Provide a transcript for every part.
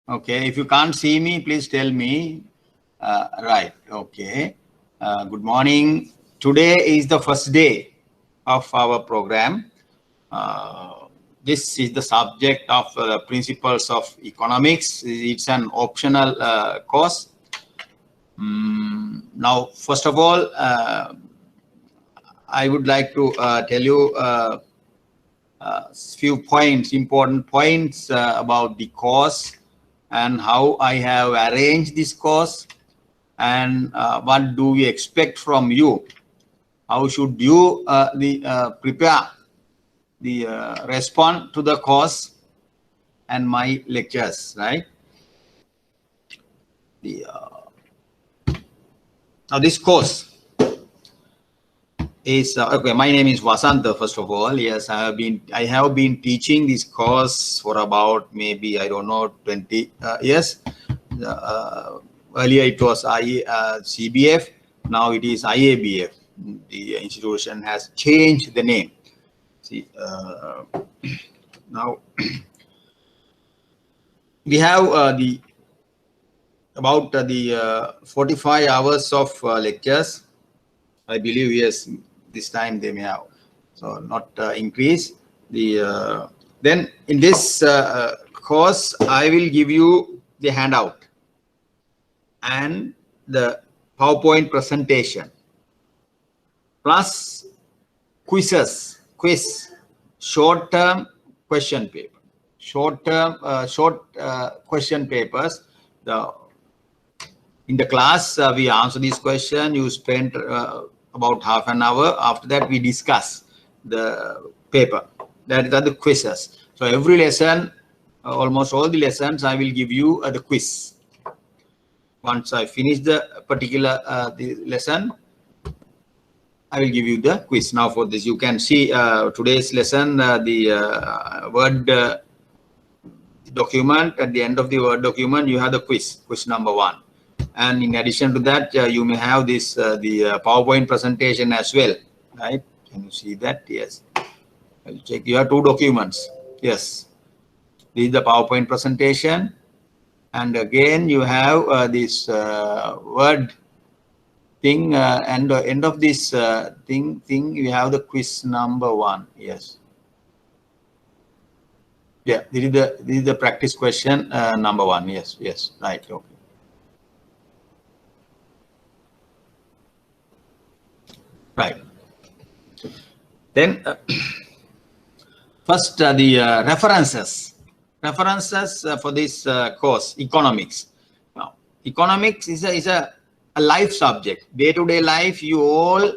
Okay, if you can't see me, please tell me. Right, okay. Good morning. Today is the first day of our program. This is the subject of principles of economics. It's an optional course. Now, first of all, I would like to tell you few points, important points about the course and how I have arranged this course and what do we expect from you. How should you prepare the respond to the course and my lectures, right? Now this course is okay. My name is Vasanta. First of all, yes, I have been teaching this course for about maybe, I don't know, 20 years. Earlier it was CBF. Now it is IABF. The institution has changed the name. See, now we have about the 45 hours of lectures. I believe, yes, this time they may have, so not increase. Then in this course, I will give you the handout and the PowerPoint presentation plus quiz, short-term question paper, short question papers. In the class, we answer this question. You spend about half an hour. After that, we discuss the paper. That are the quizzes. So every lesson, almost all the lessons, I will give you the quiz. Once I finish the particular the lesson, I will give you the quiz. Now for this, you can see today's lesson, the Word document. At the end of the Word document, you have the quiz number 1. And in addition to that, you may have this the PowerPoint presentation as well, right? Can you see that? Yes. I'll check. You have 2 documents. Yes. This is the PowerPoint presentation. And again, you have this Word thing. And the end of this thing, you have the quiz number 1. Yes. Yeah. This is the practice question number 1. Yes. Yes. Right. Okay. Right. Then first the references for this course, economics. Now, economics is a life subject. Day-to-day life, you all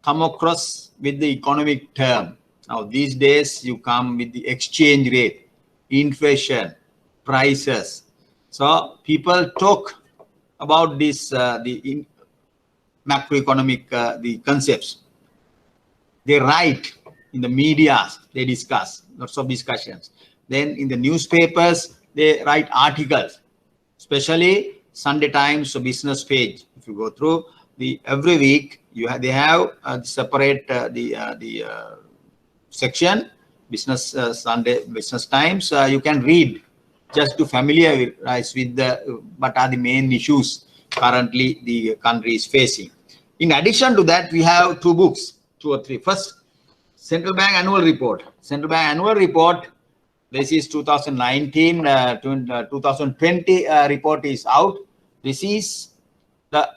come across with the economic term. Now these days you come with the exchange rate, inflation, prices. So people talk about this the macroeconomic the concepts. They write in the media, they discuss, lots of discussions. Then in the newspapers, they write articles, especially Sunday Times business page. If you go through every week, they have separate the section business Sunday Business Times. You can read just to familiarize with what are the main issues currently the country is facing. In addition to that, we have 2 books, 2 or 3. First, Central Bank Annual Report. Central Bank Annual Report. This is 2019, 2020 report is out. This is the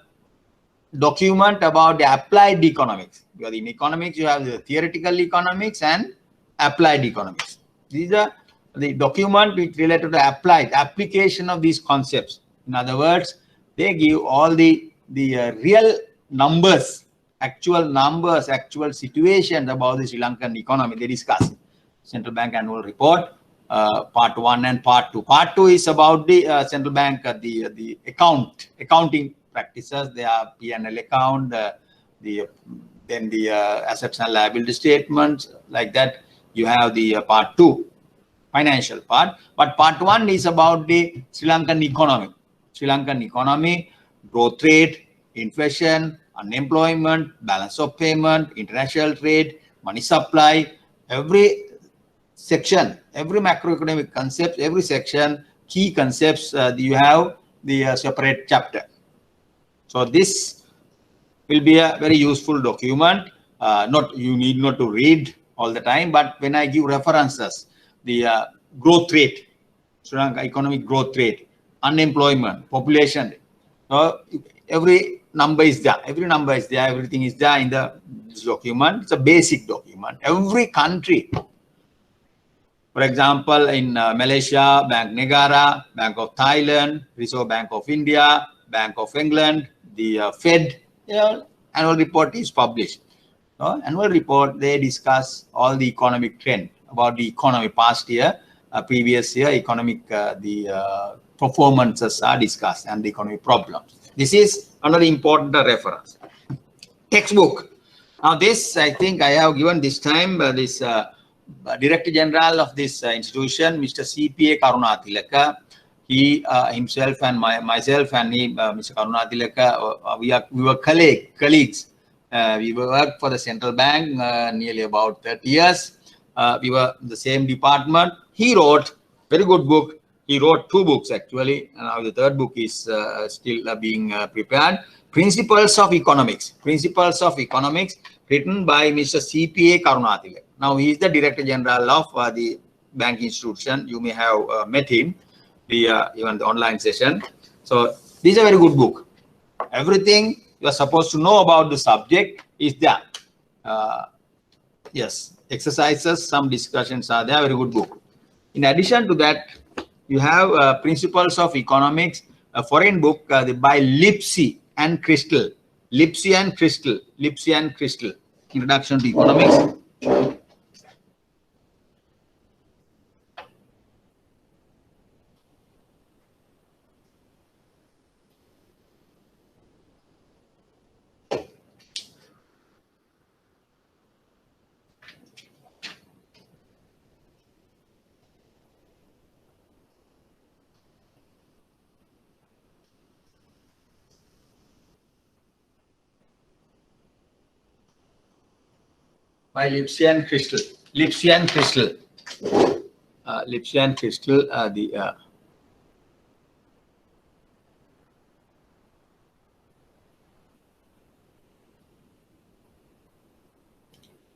document about the applied economics. Because in economics, you have the theoretical economics and applied economics. These are the document which related to applied application of these concepts. In other words, they give all the real numbers, actual situations about the Sri Lankan economy. They discuss Central Bank Annual Report, part 1 and part 2. Part 2 is about the central bank, the accounting practices. They are P&L account, then the assets and liability statements, like that. You have the part 2, financial part. But part 1 is about the Sri Lankan economy. Sri Lankan economy, growth rate, inflation, unemployment, balance of payment, international trade, money supply. Every section, every macroeconomic concept, every section, key concepts, you have the separate chapter. So this will be a very useful document. You need not to read all the time, but when I give references, the growth rate, Sri Lanka economic growth rate, unemployment, population, every number is there. Every number is there. Everything is there in this document. It's a basic document. Every country, for example, in Malaysia, Bank Negara, Bank of Thailand, Reserve Bank of India, Bank of England, the Fed, annual report is published. Annual report, they discuss all the economic trend about the economy past year, previous year, economic, the performances are discussed and the economic problems. This is another important reference. Textbook. Now this, I think I have given this time, this Director General of this institution, Mr. CPA Karunatilaka, he himself and myself and he, Mr. Karunatilaka, we were colleagues. We worked for the central bank nearly about 30 years. We were in the same department. He wrote very good book. He wrote 2 books actually, and now the 3rd book is still being prepared. Principles of Economics. Principles of Economics, written by Mr. CPA Karunatilaka. Now he is the Director General of the bank institution. You may have met him, even the online session. So this is a very good book. Everything you are supposed to know about the subject is there. Yes, exercises, some discussions are there. Very good book. In addition to that, you have Principles of Economics, a foreign book by Lipsey and Crystal. Lipsey and Crystal. Lipsey and Crystal. Introduction to Economics. By Lipsey and Crystal. Lipsey and Crystal. Lipsey and Crystal,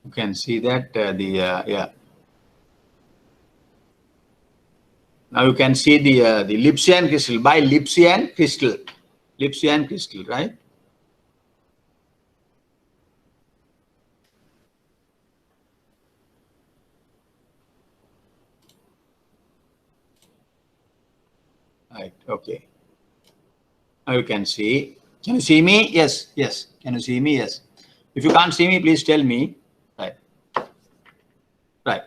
you can see that yeah. Now you can see the Lipsey and Crystal, by Lipsey and Crystal. Lipsey and Crystal, right? Right, okay. Now you can see. Can you see me? Yes, yes. Can you see me? Yes. If you can't see me, please tell me. Right. Right.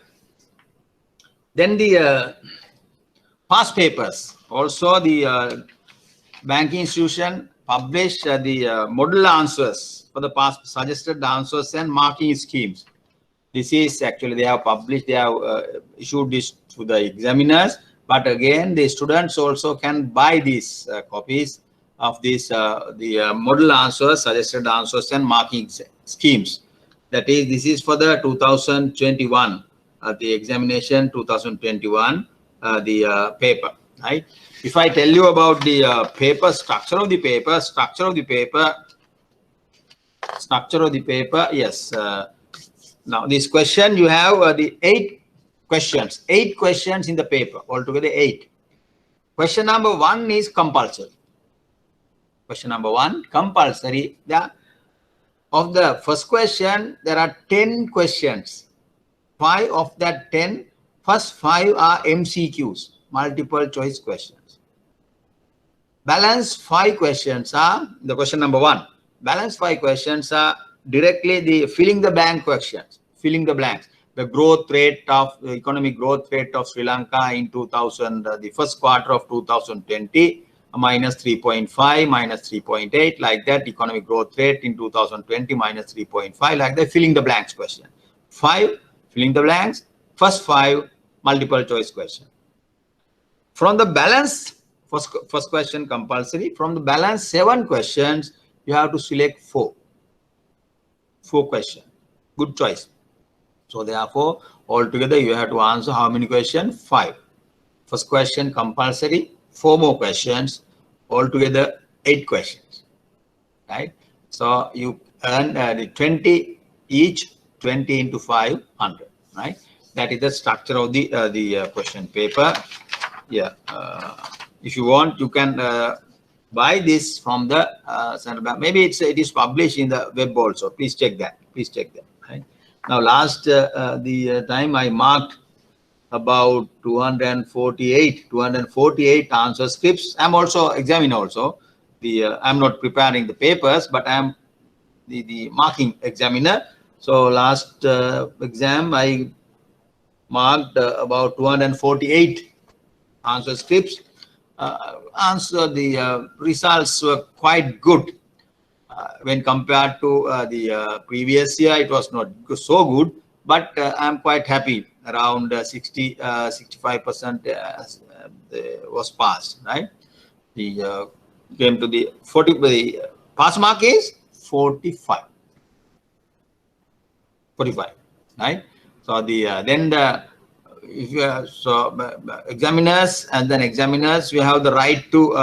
Then the past papers. Also the banking institution published the model answers for the past, suggested answers and marking schemes. This is actually, they have published, they have issued this to the examiners. But again, the students also can buy these copies of these the model answers, suggested answers, and marking schemes. That is, this is for the 2021, the examination 2021, the paper. Right? If I tell you about the paper, structure of the paper, yes. Now this question, you have the 8 questions in the paper, altogether 8. Question number 1 is compulsory. Question number 1, compulsory. Of the first question, there are 10 questions. 5 of that 10, first 5 are MCQs, multiple choice questions. Balance 5 questions are, the question number 1, balance 5 questions are directly the filling the blank questions, filling the blanks. The growth rate of economic growth rate of Sri Lanka in the first quarter of 2020, minus 3.5, minus 3.8, like that. Economic growth rate in 2020, minus 3.5, like that. Filling the blanks question. 5, filling the blanks. First 5, multiple choice question. From the balance, first question compulsory. From the balance 7 questions, you have to select 4. 4 questions. Good choice. So therefore, altogether you have to answer how many questions? 5. First question compulsory, 4 more questions, altogether 8 questions, right? So you earn the 20 each, 20 into 500, right? That is the structure of the question paper. Yeah, if you want, you can buy this from the central bank. Maybe it is published in the web also. Please check that. Please check that. Right? Now, last time I marked about 248 answer scripts. I'm also examining also. I'm not preparing the papers, but I'm the marking examiner. So last exam I marked about 248 answer scripts. The results were quite good when compared to the previous year. It was not so good, but I'm quite happy. Around 65% was passed. Right? The came to the 40. The pass mark is 45. 45. Right? So then the if you have examiners, and then examiners, you have the right to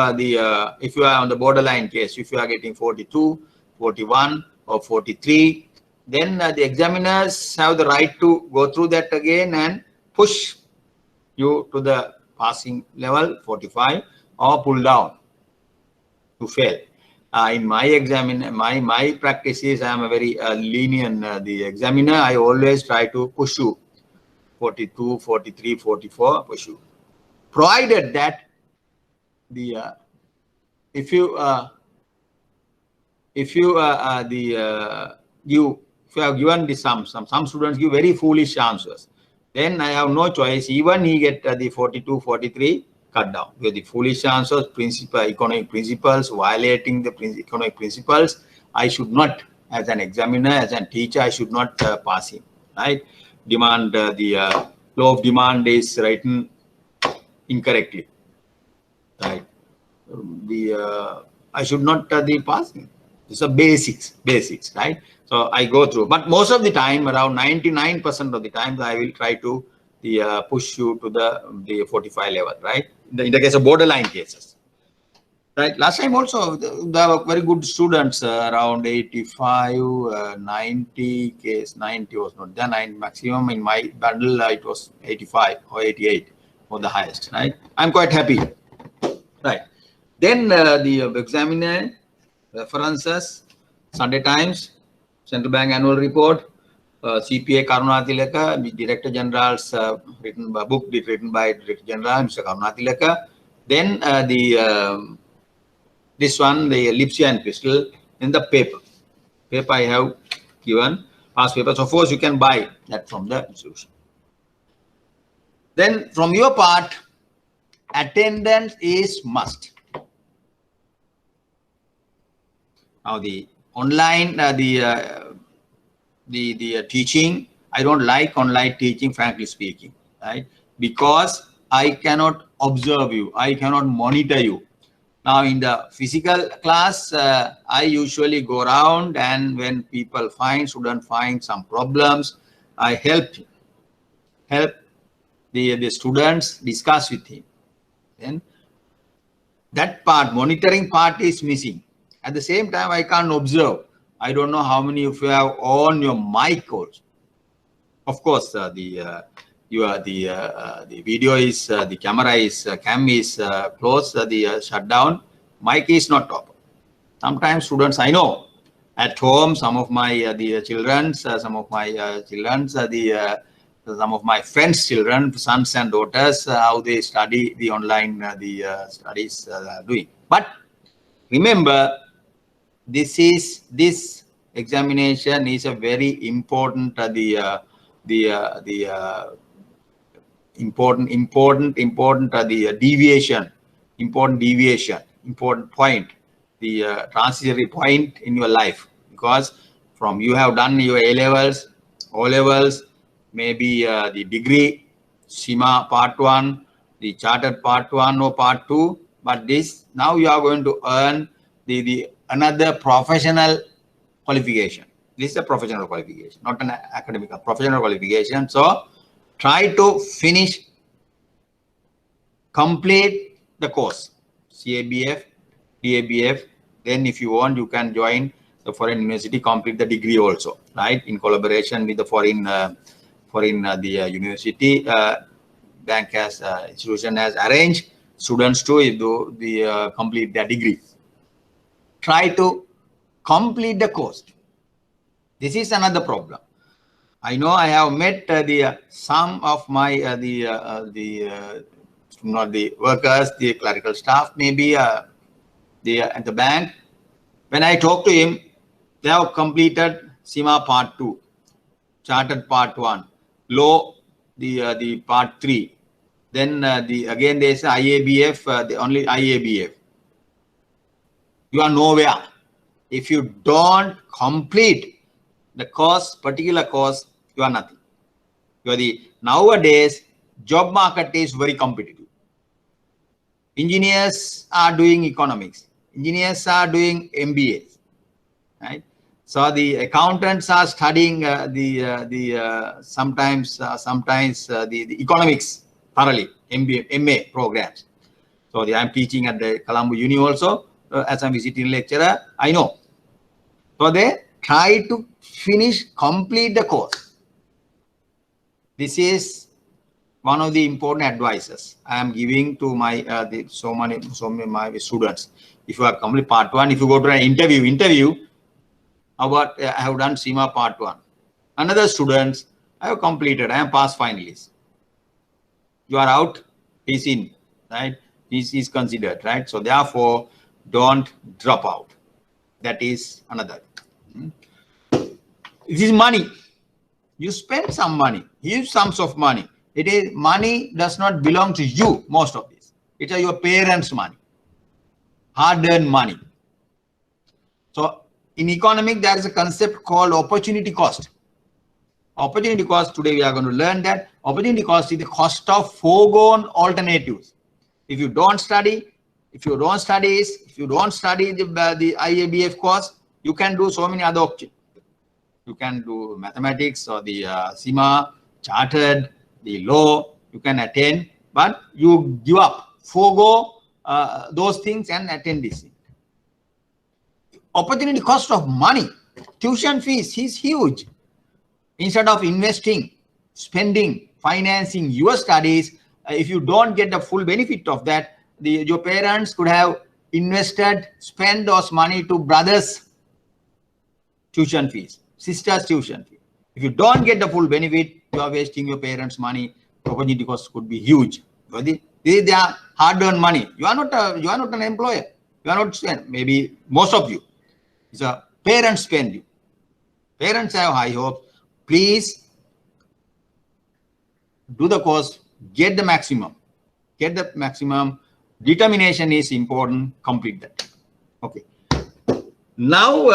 if you are on the borderline case, if you are getting 42, 41 or 43, then the examiners have the right to go through that again and push you to the passing level 45 or pull down to fail. In my my practice is I am a very lenient the examiner. I always try to push you 42, 43, 44 push you, provided that the if you have given the some students give very foolish answers, then I have no choice. Even he get the 42, 43 cut down with the foolish answers, economic principles, violating the economic principles. I should not, as an examiner, as a teacher, I should not pass him. Right? Demand the law of demand is written incorrectly. Right? I should not the passing. It's a basics, right? So I go through, but most of the time, around 99% of the time, I will try to push you to the 45 level, right? In the case of borderline cases, right? Last time also, there were very good students, around 85, 90 case. 90 was not there. 9 maximum in my bundle, it was 85 or 88 for the highest, right? I'm quite happy, right? Then the examiner references, Sunday Times, Central Bank Annual Report, CPA Karunatilaka, the Director General's book written by Director General Mr. Karunatilaka. Then this one, the Lipsia and Crystal, in the paper. Paper I have given, past paper. So, of course, you can buy that from the institution. Then, from your part, attendance is must. Now, the online, the teaching, I don't like online teaching, frankly speaking, right? Because I cannot observe you, I cannot monitor you. Now, in the physical class, I usually go around, and when students find some problems, I help the students discuss with him. Then that part, monitoring part, is missing. At the same time, I can't observe. I don't know how many of you have on your mic also. Of course, the video is the camera is cam is closed, the shutdown, mic is not open. Sometimes students, I know at home, some of my the children, some of my some of my friends' children, sons and daughters, how they study the online studies doing. But remember, this examination is a very important important point, the transitory point in your life, because from you have done your A levels, O levels, maybe the degree, SIMA part 1, the chartered part 1 or part 2, but this now you are going to earn the another professional qualification. This is a professional qualification, not an academic, a professional qualification. So try to finish complete the course, CABF, DABF. Then if you want, you can join the foreign university, complete the degree also, right? In collaboration with the foreign university, bank has institution has arranged students to do the complete their degree. Try to complete the course. This is another problem. I know I have met some of my not the workers, the clerical staff, maybe at the bank. When I talk to him, they have completed CIMA Part 2, Chartered Part 1, Law the Part 3. Then again there is IABF, the only IABF. You are nowhere if you don't complete the course, particular course. You are nothing. You are nowadays job market is very competitive. Engineers are doing economics. Engineers are doing MBAs, right? So the accountants are studying sometimes the economics thoroughly, MBA, MA programs. So I am teaching at the Colombo Uni also as a visiting lecturer. I know. So they try to complete the course. This is one of the important advices I am giving to my so many my students. If you are complete Part 1, if you go to an interview about I have done CIMA Part 1. Another students I have completed. I am past finalist. You are out. He's in, right? Is considered, right? So therefore, don't drop out. That is another. It is money. You spend some money, huge sums of money. It is money does not belong to you. Most of this, it's your parents' money, hard-earned money. So in economics, there is a concept called opportunity cost. Opportunity cost. Today we are going to learn that opportunity cost is the cost of foregone alternatives. If you don't study, if you don't study the IABF course, you can do so many other options. You can do mathematics or the CIMA, chartered, the law, you can attend, but you give up, forego those things and attend this. Opportunity cost of money, tuition fees is huge. Instead of investing, spending, financing your studies, if you don't get the full benefit of that, your parents could have invested, spent those money to brothers' tuition fees, sisters' tuition fee. If you don't get the full benefit, you are wasting your parents' money. Opportunity cost could be huge. This is their hard-earned money. You are not an employer. You are not spend. Maybe most of you. It's a parents spend you. Parents have high hopes. Please do the course. Get the maximum. Get the maximum. Determination is important. Complete that. Okay. Now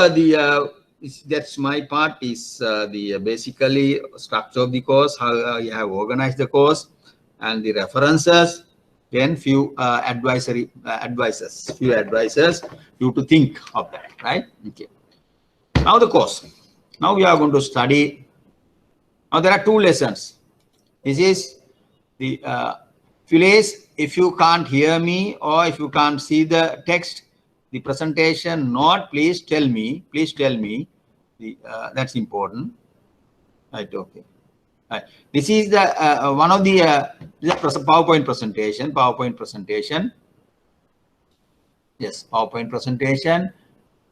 that's my part is the basically structure of the course, how you have organized the course, and the references. Then few advices you to think of that, right? Okay. Now the course. Now we are going to study. Now there are 2 lessons. This is the please, if you can't hear me or if you can't see the text, the presentation note, please tell me. Please tell me. That's important. Right. Okay. Right. This is the one of the PowerPoint presentation. PowerPoint presentation. Yes, PowerPoint presentation.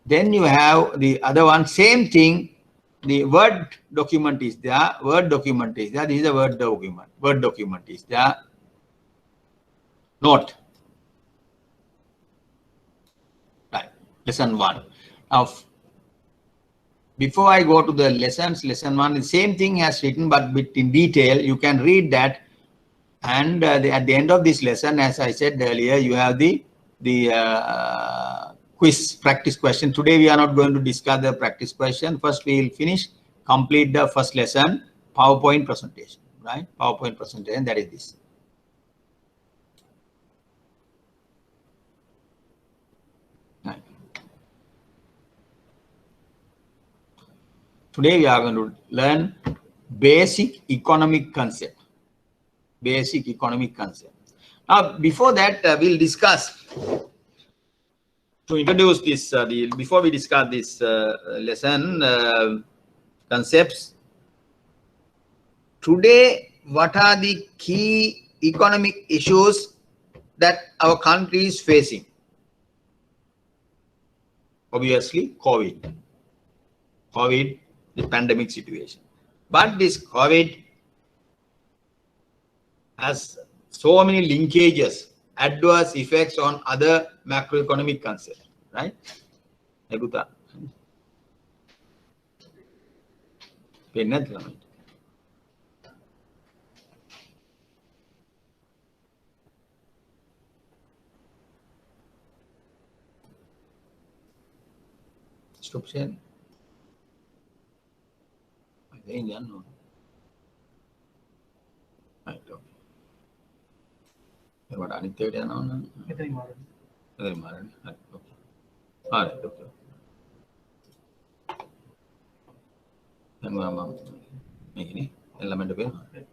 Then you have the other one. Same thing. The Word document is there. Word document is there. This is a Word document. Word document is there. Note. Right. Lesson 1. Now, before I go to the lessons, lesson 1, the same thing has written, but bit in detail. You can read that. And at the end of this lesson, as I said earlier, you have the quiz practice question. Today we are not going to discuss the practice question. First we will complete the first lesson, PowerPoint presentation, right? PowerPoint presentation, that is this. Right. Today we are going to learn basic economic concept. Basic economic concept. Before that, we'll discuss, to introduce this, before we discuss this lesson concepts, today, what are the key economic issues that our country is facing? Obviously, COVID, the pandemic situation. But this COVID has so many linkages, adverse effects on other macroeconomic concepts, right? Stop sharing. I think no. Right, okay. What අනිත් ඒවාට යනවා නේද? මෙතනින් මාරන්නේ. එතනින් මාරන්නේ. හරි. ඕකේ. හරි. ඕකේ. දැන් මම මේකනේ එලමන්ට් එක පේනවා. හරි.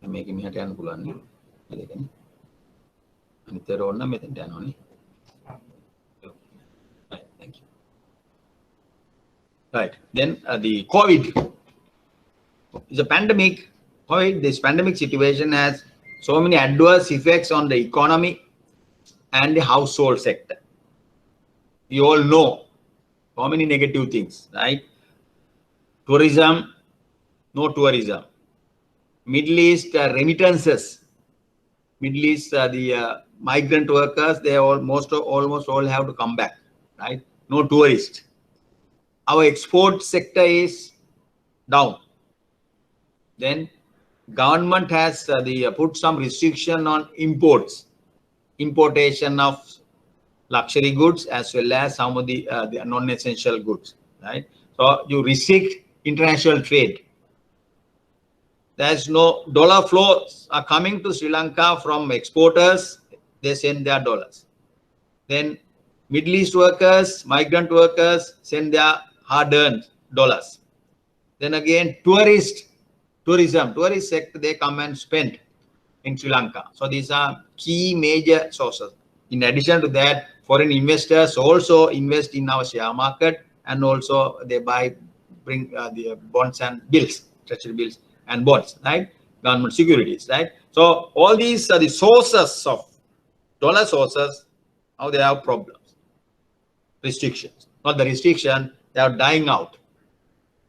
දැන් මේකෙ මෙහාට යන්න පුළුවන් නේ. ඒකනේ. අනිත් ඒවා ඕන නම් මෙතෙන්ට යනවනේ. Right, thank you. Right. Then the COVID is a pandemic. COVID, this pandemic situation has so many adverse effects on the economy and the household sector. You all know so many negative things, right? Tourism, no tourism. Middle East remittances. Middle East, the migrant workers, they almost all have to come back, right? No tourists. Our export sector is down. Then government has put some restriction on imports, importation of luxury goods as well as some of the non-essential goods, right? So you restrict international trade. There's no dollar flows are coming to Sri Lanka from exporters. They send their dollars. Then Middle East workers, migrant workers send their hard-earned dollars. Then again, tourism, tourist sector, they come and spend in Sri Lanka. So these are key major sources. In addition to that, foreign investors also invest in our share market, and also they bring the bonds and bills, treasury bills and bonds, right? Government securities, right? So all these are the sources of dollar sources. Now they have problems, restrictions. Not the restriction, they are dying out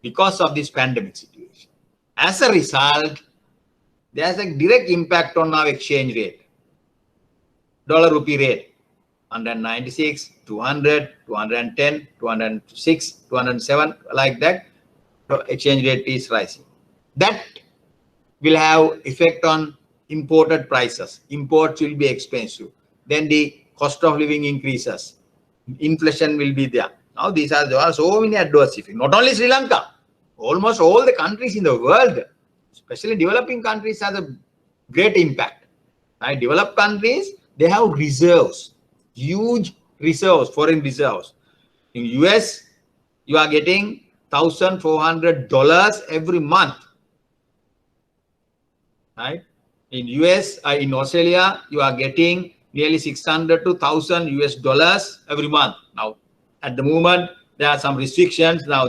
because of this pandemic situation. As a result, there's a direct impact on our exchange rate. Dollar rupee rate, 196, 200, 210, 206, 207, like that. So exchange rate is rising. That will have effect on imported prices. Imports will be expensive. Then the cost of living increases. Inflation will be there. Now there are so many adverse effects. Not only Sri Lanka, almost all the countries in the world, especially developing countries, has a great impact. Right? Developed countries, they have reserves, huge reserves, foreign reserves. In US, you are getting $1,400 every month. Right? In US, in Australia, you are getting nearly 600 to 1,000 US dollars every month. Now, at the moment, there are some restrictions. Now,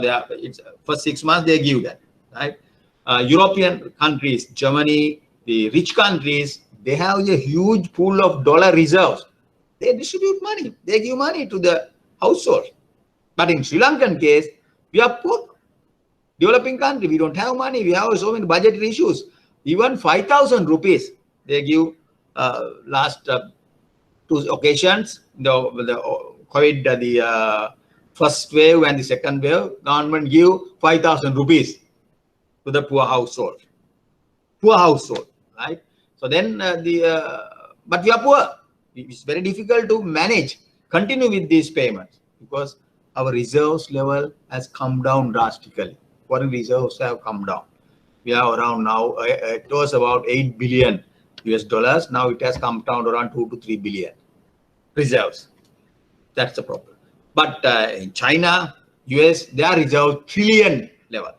for 6 months, they give that. Right? European countries, Germany, the rich countries, they have a huge pool of dollar reserves. They distribute money. They give money to the household. But in Sri Lankan case, we are poor. Developing country, we don't have money. We have so many budgetary issues. Even 5,000 rupees, they give last 2 occasions, the COVID, the first wave and the second wave, government give 5,000 rupees to the poor household. Poor household, right? So then but we are poor. It's very difficult to manage, continue with these payments because our reserves level has come down drastically. Foreign reserves have come down. We are around now, it was about 8 billion US dollars. Now it has come down to around 2 to 3 billion reserves. That's the problem. But in China, US, they are reserved trillion level.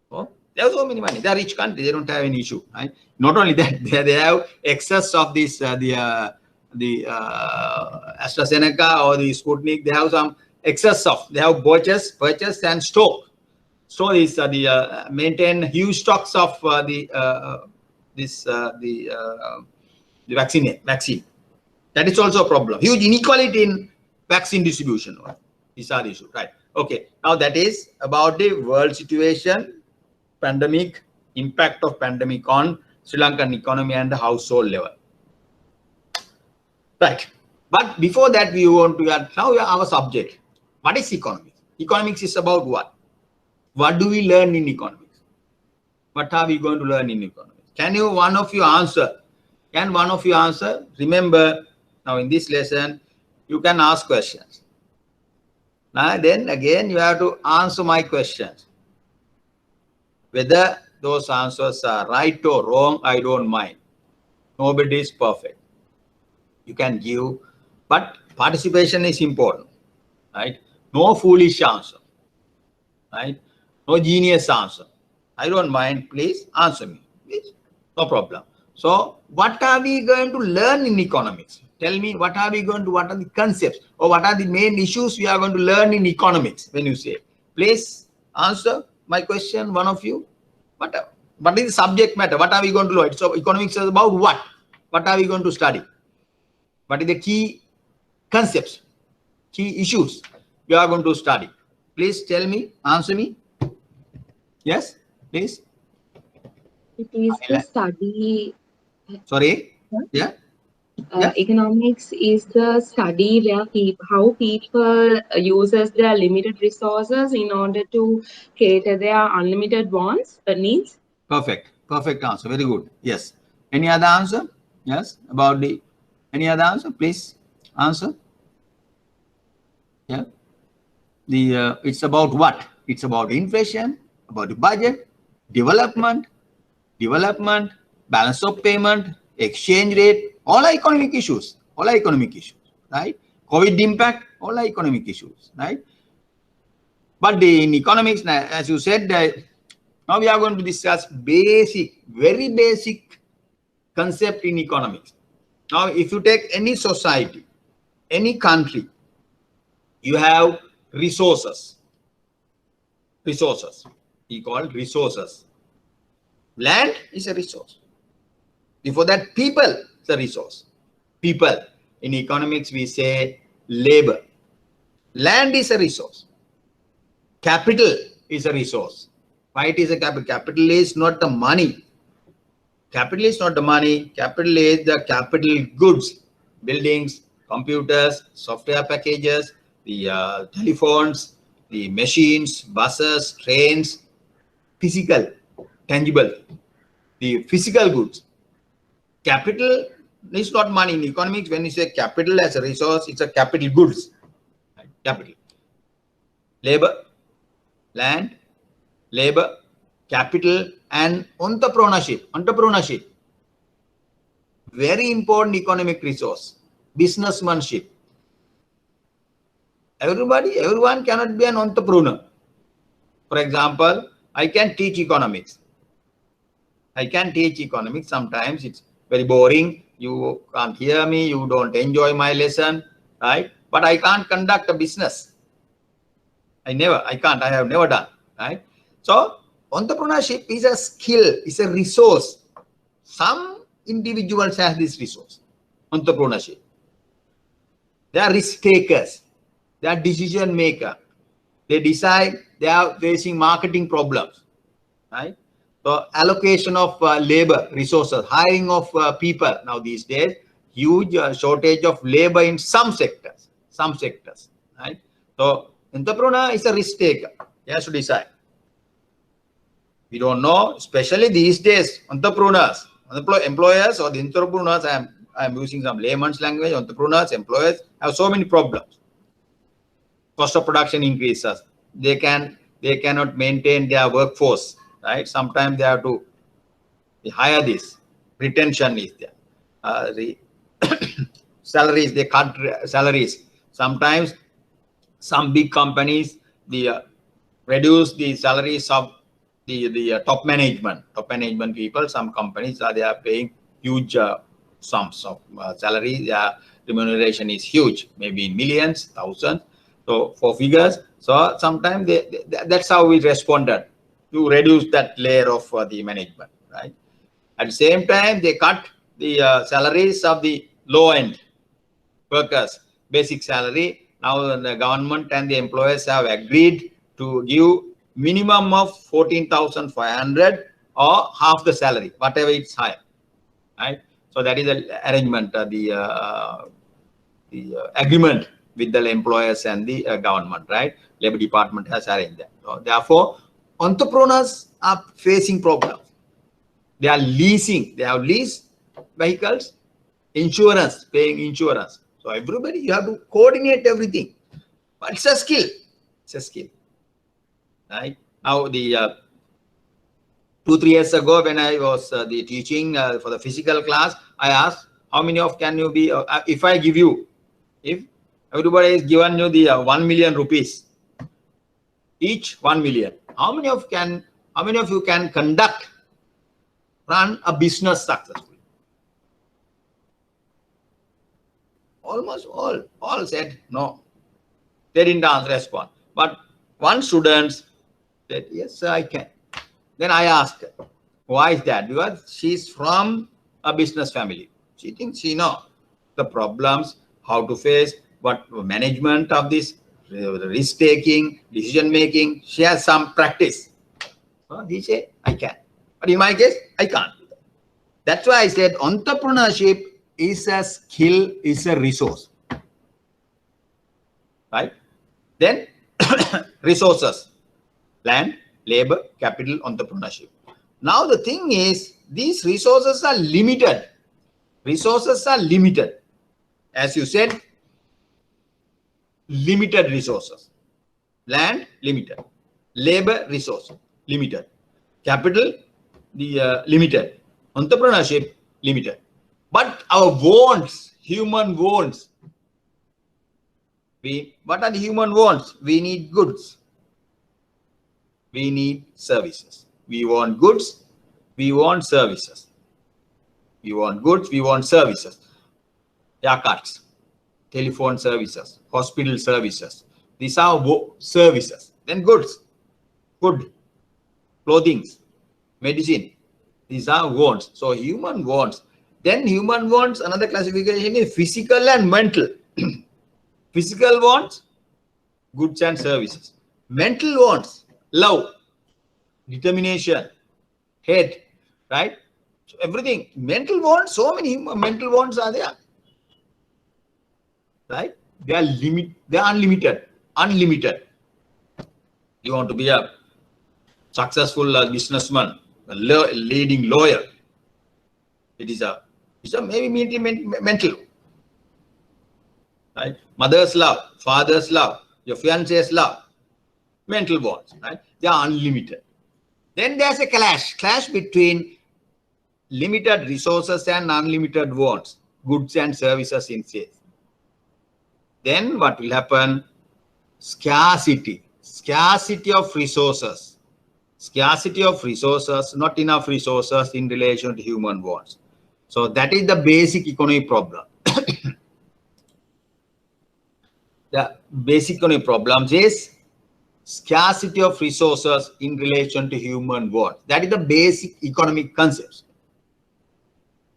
So They have so many money. They are rich country. They don't have any issue. Right? Not only that, they have excess of this the AstraZeneca or the Sputnik. They have some excess of. They have purchase and stock. So is maintain huge stocks of the vaccine. That is also a problem. Huge inequality in vaccine distribution. These are the issues, right? Okay. Now that is about the world situation, pandemic, impact of pandemic on Sri Lankan economy and the household level. Right. But before that, we want to add now our subject. What is economics? Economics is about what? What do we learn in economics? What are we going to learn in economics? Can you, one of you answer? Can one of you answer? Remember, now in this lesson, you can ask questions. Now then again, you have to answer my questions. Whether those answers are right or wrong, I don't mind. Nobody is perfect. You can give, but participation is important, right? No foolish answer, right? No genius answer. I don't mind. Please answer me. Please. No problem. So what are we going to learn in economics? Tell me, what are we going to, what are the concepts or what are the main issues we are going to learn in economics when you say? Please answer my question, one of you. What is the subject matter? What are we going to learn? So economics is about what? What are we going to study? What are the key concepts, key issues we are going to study? Please tell me, answer me. Yes, please. It is the study. Sorry. Yeah. Economics is the study where how people uses their limited resources in order to cater their unlimited wants, needs. Perfect. Perfect answer. Very good. Yes. Any other answer? Yes. About the, any other answer? Please answer. Yeah. The it's about what? It's about inflation, about the budget, development, balance of payment, exchange rate, all are economic issues. All are economic issues, right? COVID impact, all are economic issues, right? But in economics, as you said, now we are going to discuss basic, very basic concept in economics. Now, if you take any society, any country, you have resources. Resources. We call resources. Land is a resource. Before that, people is a resource. People. In economics, we say labor. Land is a resource. Capital is a resource. Why it is a capital? Capital is not the money. Capital is not the money. Capital is the capital goods, buildings, computers, software packages, the telephones, the machines, buses, trains, physical, tangible, the physical goods. Capital is not money. In economics, when you say capital as a resource, it's a capital goods. Right? Capital. Labor, land, labor, capital, and entrepreneurship. Entrepreneurship. Very important economic resource. Businessmanship. Everyone cannot be an entrepreneur. For example, I can teach economics. I can teach economics. Sometimes it's very boring. You can't hear me. You don't enjoy my lesson, right? But I can't conduct a business. I have never done, right? So entrepreneurship is a skill, is a resource. Some individuals have this resource, entrepreneurship. They are risk takers. They are decision maker. They decide. They are facing marketing problems, right? So allocation of labor resources, hiring of people. Now these days, huge shortage of labor in some sectors, right? So entrepreneur is a risk taker. He has to decide. We don't know, especially these days, entrepreneurs, employers or the entrepreneurs. I'm using some layman's language. Entrepreneurs, employers have so many problems. Cost of production increases. They cannot maintain their workforce, right? Sometimes they have to hire this. Retention is there. Salaries, they cut salaries. Sometimes some big companies reduce the salaries of the top management people. Some companies they are paying huge sums of salary. Their remuneration is huge, maybe in millions, thousands. So for figures, so sometimes that's how we responded to reduce that layer of the management, right? At the same time, they cut the salaries of the low end workers, basic salary. Now the government and the employers have agreed to give minimum of 14,500 or half the salary, whatever it's higher, right? So that is the arrangement, the agreement with the employers and the government, right? Labor Department has arranged that. So therefore, entrepreneurs are facing problems. They are leasing, they have leased vehicles, insurance, paying insurance. So everybody, you have to coordinate everything. But it's a skill. It's a skill, right? Now the 2-3 years ago, when I was the teaching for the physical class, I asked, how many of can you be, if I give you, if everybody is given you the 1 million rupees, each 1 million, how many of you can run a business successfully? Almost all said no. They didn't respond. But one student said, yes, I can. Then I asked her, why is that? Because she's from a business family. She thinks she knows the problems, how to face, what management of this, risk taking, decision making. She has some practice. So he said, I can. But in my case, I can't. That's why I said entrepreneurship is a skill, is a resource. Right? Then resources, land, labor, capital, entrepreneurship. Now the thing is, these resources are limited. Resources are limited. As you said, limited resources. Land, limited. Labor, resource, limited. Capital, limited. Entrepreneurship, limited. But our wants, human wants, what are the human wants? We need goods. We need services. We want goods. We want services. We want goods. We want services. Haircuts, telephone services, hospital services. These are services. Then goods, food, clothing, medicine. These are wants. So human wants. Then human wants, another classification is physical and mental. Physical wants, goods and services. Mental wants, love, determination, hate, right? So everything. Mental wants, so many mental wants are there. Right? They are unlimited. Unlimited. You want to be a successful businessman, a leading lawyer. It is a maybe mental. Right? Mother's love, father's love, your fiance's love, mental wants, right? They are unlimited. Then there's a clash between limited resources and unlimited wants, goods and services in sales. Then what will happen? Scarcity of resources. Scarcity of resources, not enough resources in relation to human wants. So that is the basic economic problem. The basic economic problems is scarcity of resources in relation to human wants. That is the basic economic concepts.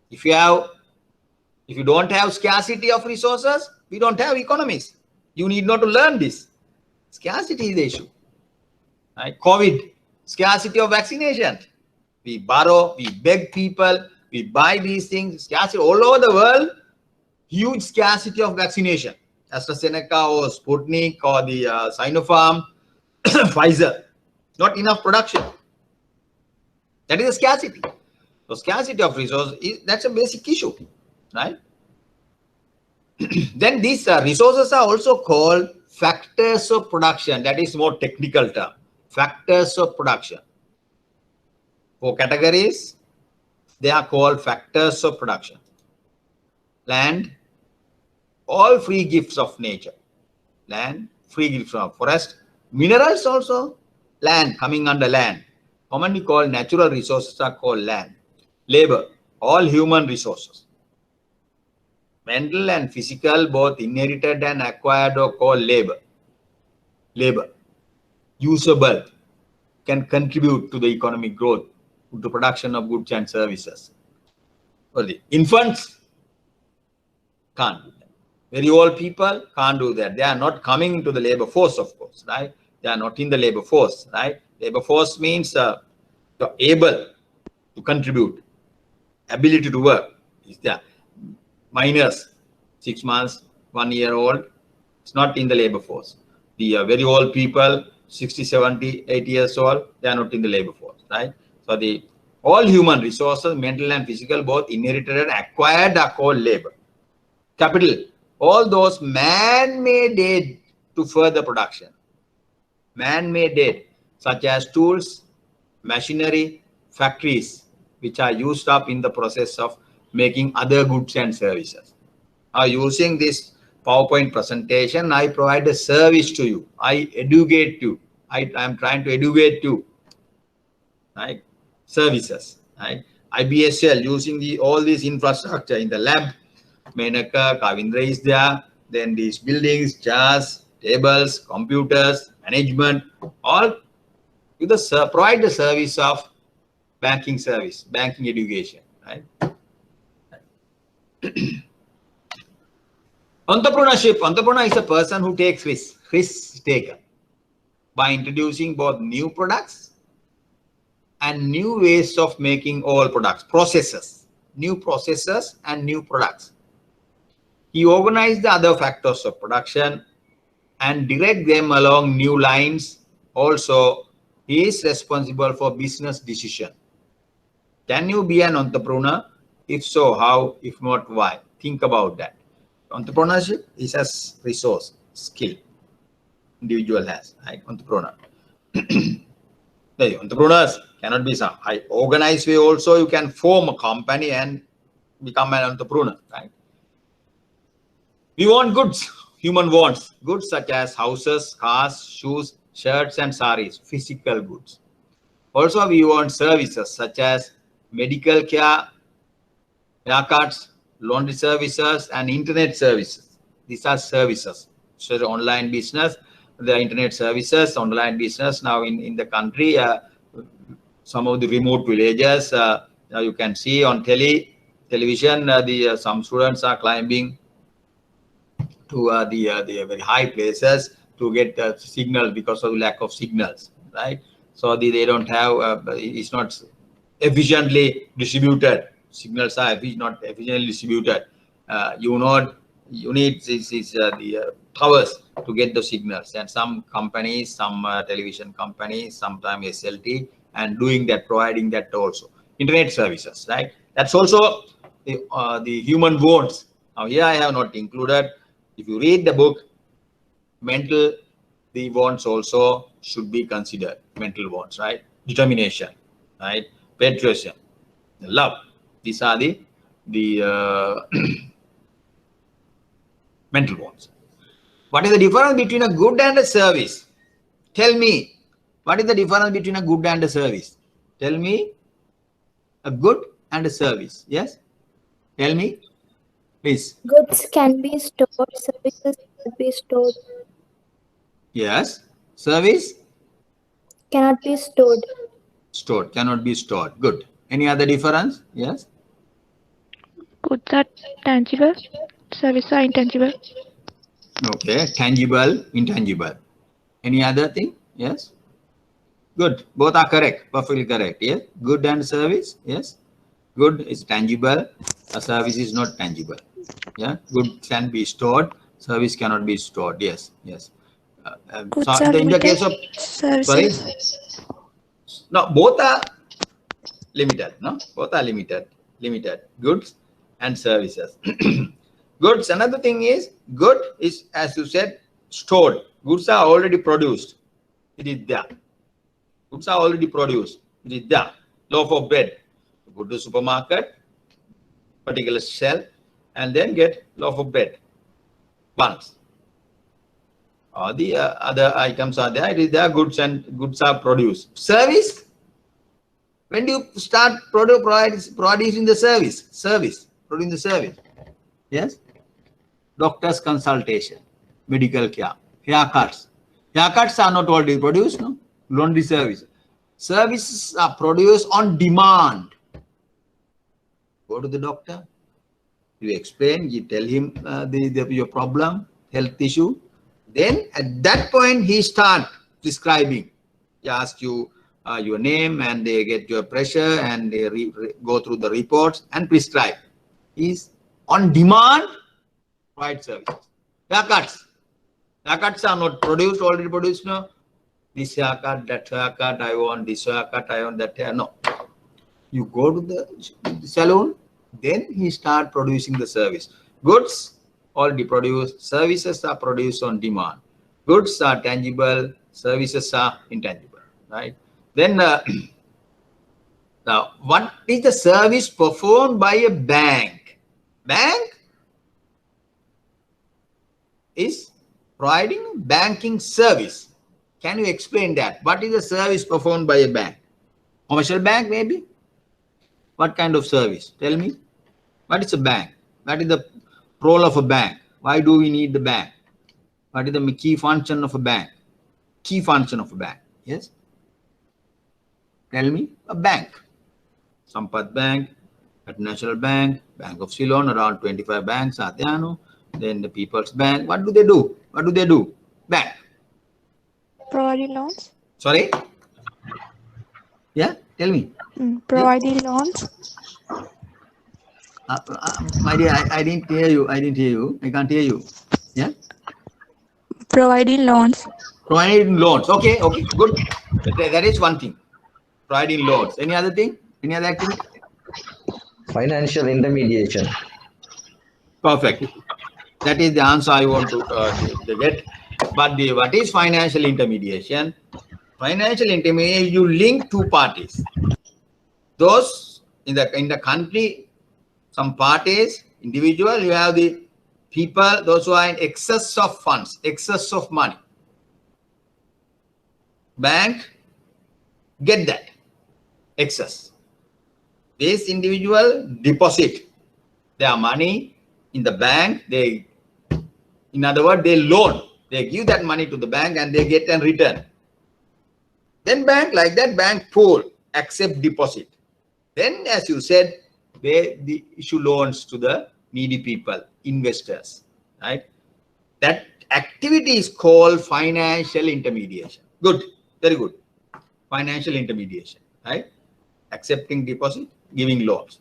If you don't have scarcity of resources, we don't have economies. You need not to learn this. Scarcity is the issue. Right? COVID, scarcity of vaccination. We borrow, we beg people, we buy these things. Scarcity all over the world, huge scarcity of vaccination. AstraZeneca or Sputnik or the Sinopharm, Pfizer. Not enough production. That is a scarcity. So scarcity of resources, that's a basic issue. Right? Then these resources are also called factors of production. That is more technical term. Factors of production. For categories, they are called factors of production. Land, all free gifts of nature. Land, free gifts of forest. Minerals also, land, coming under land. commonly called natural resources are called land. Labor, all human resources. Mental and physical, both inherited and acquired, are called labor. Labor, usable, can contribute to the economic growth, to the production of goods and services. For the infants, can't do that. Very old people can't do that. They are not coming into the labor force, of course, right? They are not in the labor force, right? Labor force means you're able to contribute, ability to work is there. Minors, 6 months, 1 year old, it's not in the labor force. The very old people, 60, 70, 80 years old, they are not in the labor force, right? So the all human resources, mental and physical, both inherited and acquired, are called labor. Capital, all those man-made aid to further production. Man-made aid, such as tools, machinery, factories, which are used up in the process of making other goods and services. Using this PowerPoint presentation, I provide a service to you. I educate you. I am trying to educate you, right? Services, right? IBSL, using all this infrastructure in the lab. Menaka, Kavindra is there. Then these buildings, chairs, tables, computers, management, all to provide the service of banking service, banking education, right? Entrepreneurship. Entrepreneur is a person who takes risks taken by introducing both new products and new ways of making all products, new processes and new products. He organized the other factors of production and direct them along new lines. Also, he is responsible for business decision. Can you be an entrepreneur? If so, how? If not, why? Think about that. Entrepreneurship is a resource, skill individual has, right? Entrepreneur. The entrepreneurs cannot be some organized way. Also, you can form a company and become an entrepreneur, right? We want goods, human wants goods such as houses, cars, shoes, shirts, and saris, physical goods. Also, we want services such as medical care, haircuts, laundry services, and internet services. These are services. So the online business, the internet services, online business now in the country, some of the remote villages, you can see on television, some students are climbing to the very high places to get signal because of lack of signals, right? So they don't have, it's not efficiently distributed. Signals are not efficiently distributed. You need the towers to get the signals, and some companies, some television companies, sometimes SLT, and doing that, providing that also. Internet services, right? That's also the human wants. Now here I have not included. If you read the book, the wants also should be considered. Mental wants, right? Determination, right? Patriotism, love. These are the mental wants. What is the difference between a good and a service? Tell me, what is the difference between a good and a service? Tell me, a good and a service. Yes? Tell me, please. Goods can be stored, services cannot be stored. Yes. Service? Cannot be stored. Stored, cannot be stored. Good. Any other difference? Yes. Goods are tangible, services are intangible. Okay. Tangible, intangible. Any other thing? Yes. Good. Both are correct. Perfectly correct. Yes. Good and service. Yes. Good is tangible. A service is not tangible. Yeah. Good can be stored. Service cannot be stored. Yes. Yes. Goods So are in the case limited, of services. sorry. No, both are limited. No, both are limited. Limited. Goods and services. Goods. Another thing is good is, as you said, stored. Goods are already produced. It is there. Goods are already produced. It is there. Loaf of bread. Go to the supermarket, particular shelf, and then get loaf of bread. Buns. All the other items are there. It is there. Goods and goods are produced. Service. When do you start producing the service, producing the service? Yes. Doctor's consultation, medical care, haircuts. Haircuts are not already produced, no? Laundry service. Services are produced on demand. Go to the doctor, you explain, you tell him your problem, health issue. Then at that point, he start prescribing. He asks you your name and they get your pressure and they go through the reports and prescribe. Is on demand, provide services. Haircuts. Haircuts are not produced, already produced, no? This haircut, that haircut, I want this haircut, I want that hair. No. You go to the salon, then he start producing the service. Goods already produced, services are produced on demand. Goods are tangible, services are intangible, right? Then now, what is the service performed by a bank? Bank is providing banking service. Can you explain that? What is the service performed by a bank? Commercial bank, maybe? What kind of service? Tell me. What is a bank? What is the role of a bank? Why do we need the bank? What is the key function of a bank? Key function of a bank. Yes? Tell me. A bank. Sampath Bank, National Bank, Bank of Ceylon, around 25 banks are there, no? Then the People's Bank. What do they do? What do they do? Bank. Providing loans. Sorry? Yeah? Tell me. Providing loans. My dear, I didn't hear you. I didn't hear you. I can't hear you. Yeah? Providing loans. Providing loans. Okay, okay, good. That is one thing. Providing loans. Any other thing? Any other activity? Financial intermediation. Perfect. That is the answer I want to get. But what is financial intermediation? Financial intermediation, you link two parties. Those in the country, some parties, individual, you have the people, those who are in excess of funds, excess of money. Bank, get that excess. This individual deposit their money in the bank. They, in other words, they loan. They give that money to the bank and they get a return. Then bank, like that, bank pool, accept deposit. Then, as you said, they issue loans to the needy people, investors, right? That activity is called financial intermediation. Good, very good. Financial intermediation, right? Accepting deposit, giving loans.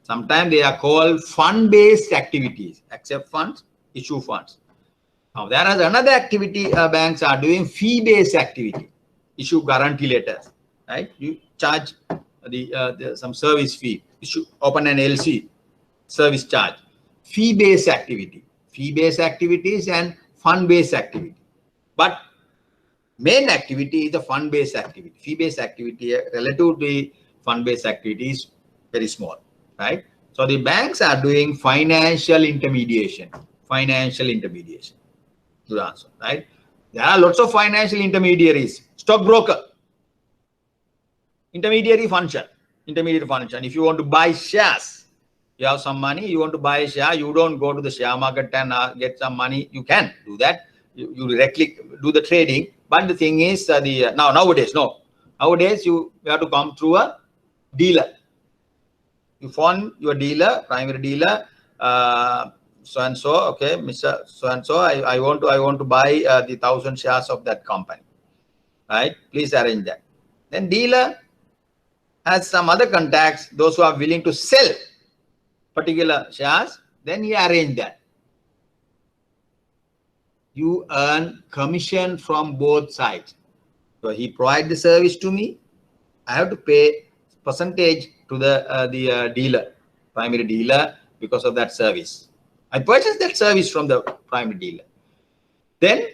Sometimes they are called fund-based activities. Accept funds, issue funds. Now, there is another activity banks are doing, fee-based activity. Issue guarantee letters, right? You charge some service fee. Issue, open an LC, service charge. Fee-based activity. Fee-based activities and fund-based activity. But main activity is the fund-based activity. Fee-based activity relative to the fund-based activity is very small, right? So the banks are doing financial intermediation. Financial intermediation. Good answer, right? There are lots of financial intermediaries. Stockbroker. Intermediary function. Intermediary function. If you want to buy shares, you have some money, you want to buy a share, you don't go to the share market and get some money. You can do that. You directly do the trading. But the thing is, nowadays you have to come through a dealer. You phone your dealer, primary dealer, so and so, okay, Mr. So and so, I want to buy the 1,000 shares of that company, right? Please arrange that. Then dealer has some other contacts, those who are willing to sell particular shares. Then he arrange that. You earn commission from both sides. So he provides the service to me. I have to pay percentage to the dealer, primary dealer, because of that service. I purchased that service from the primary dealer. Then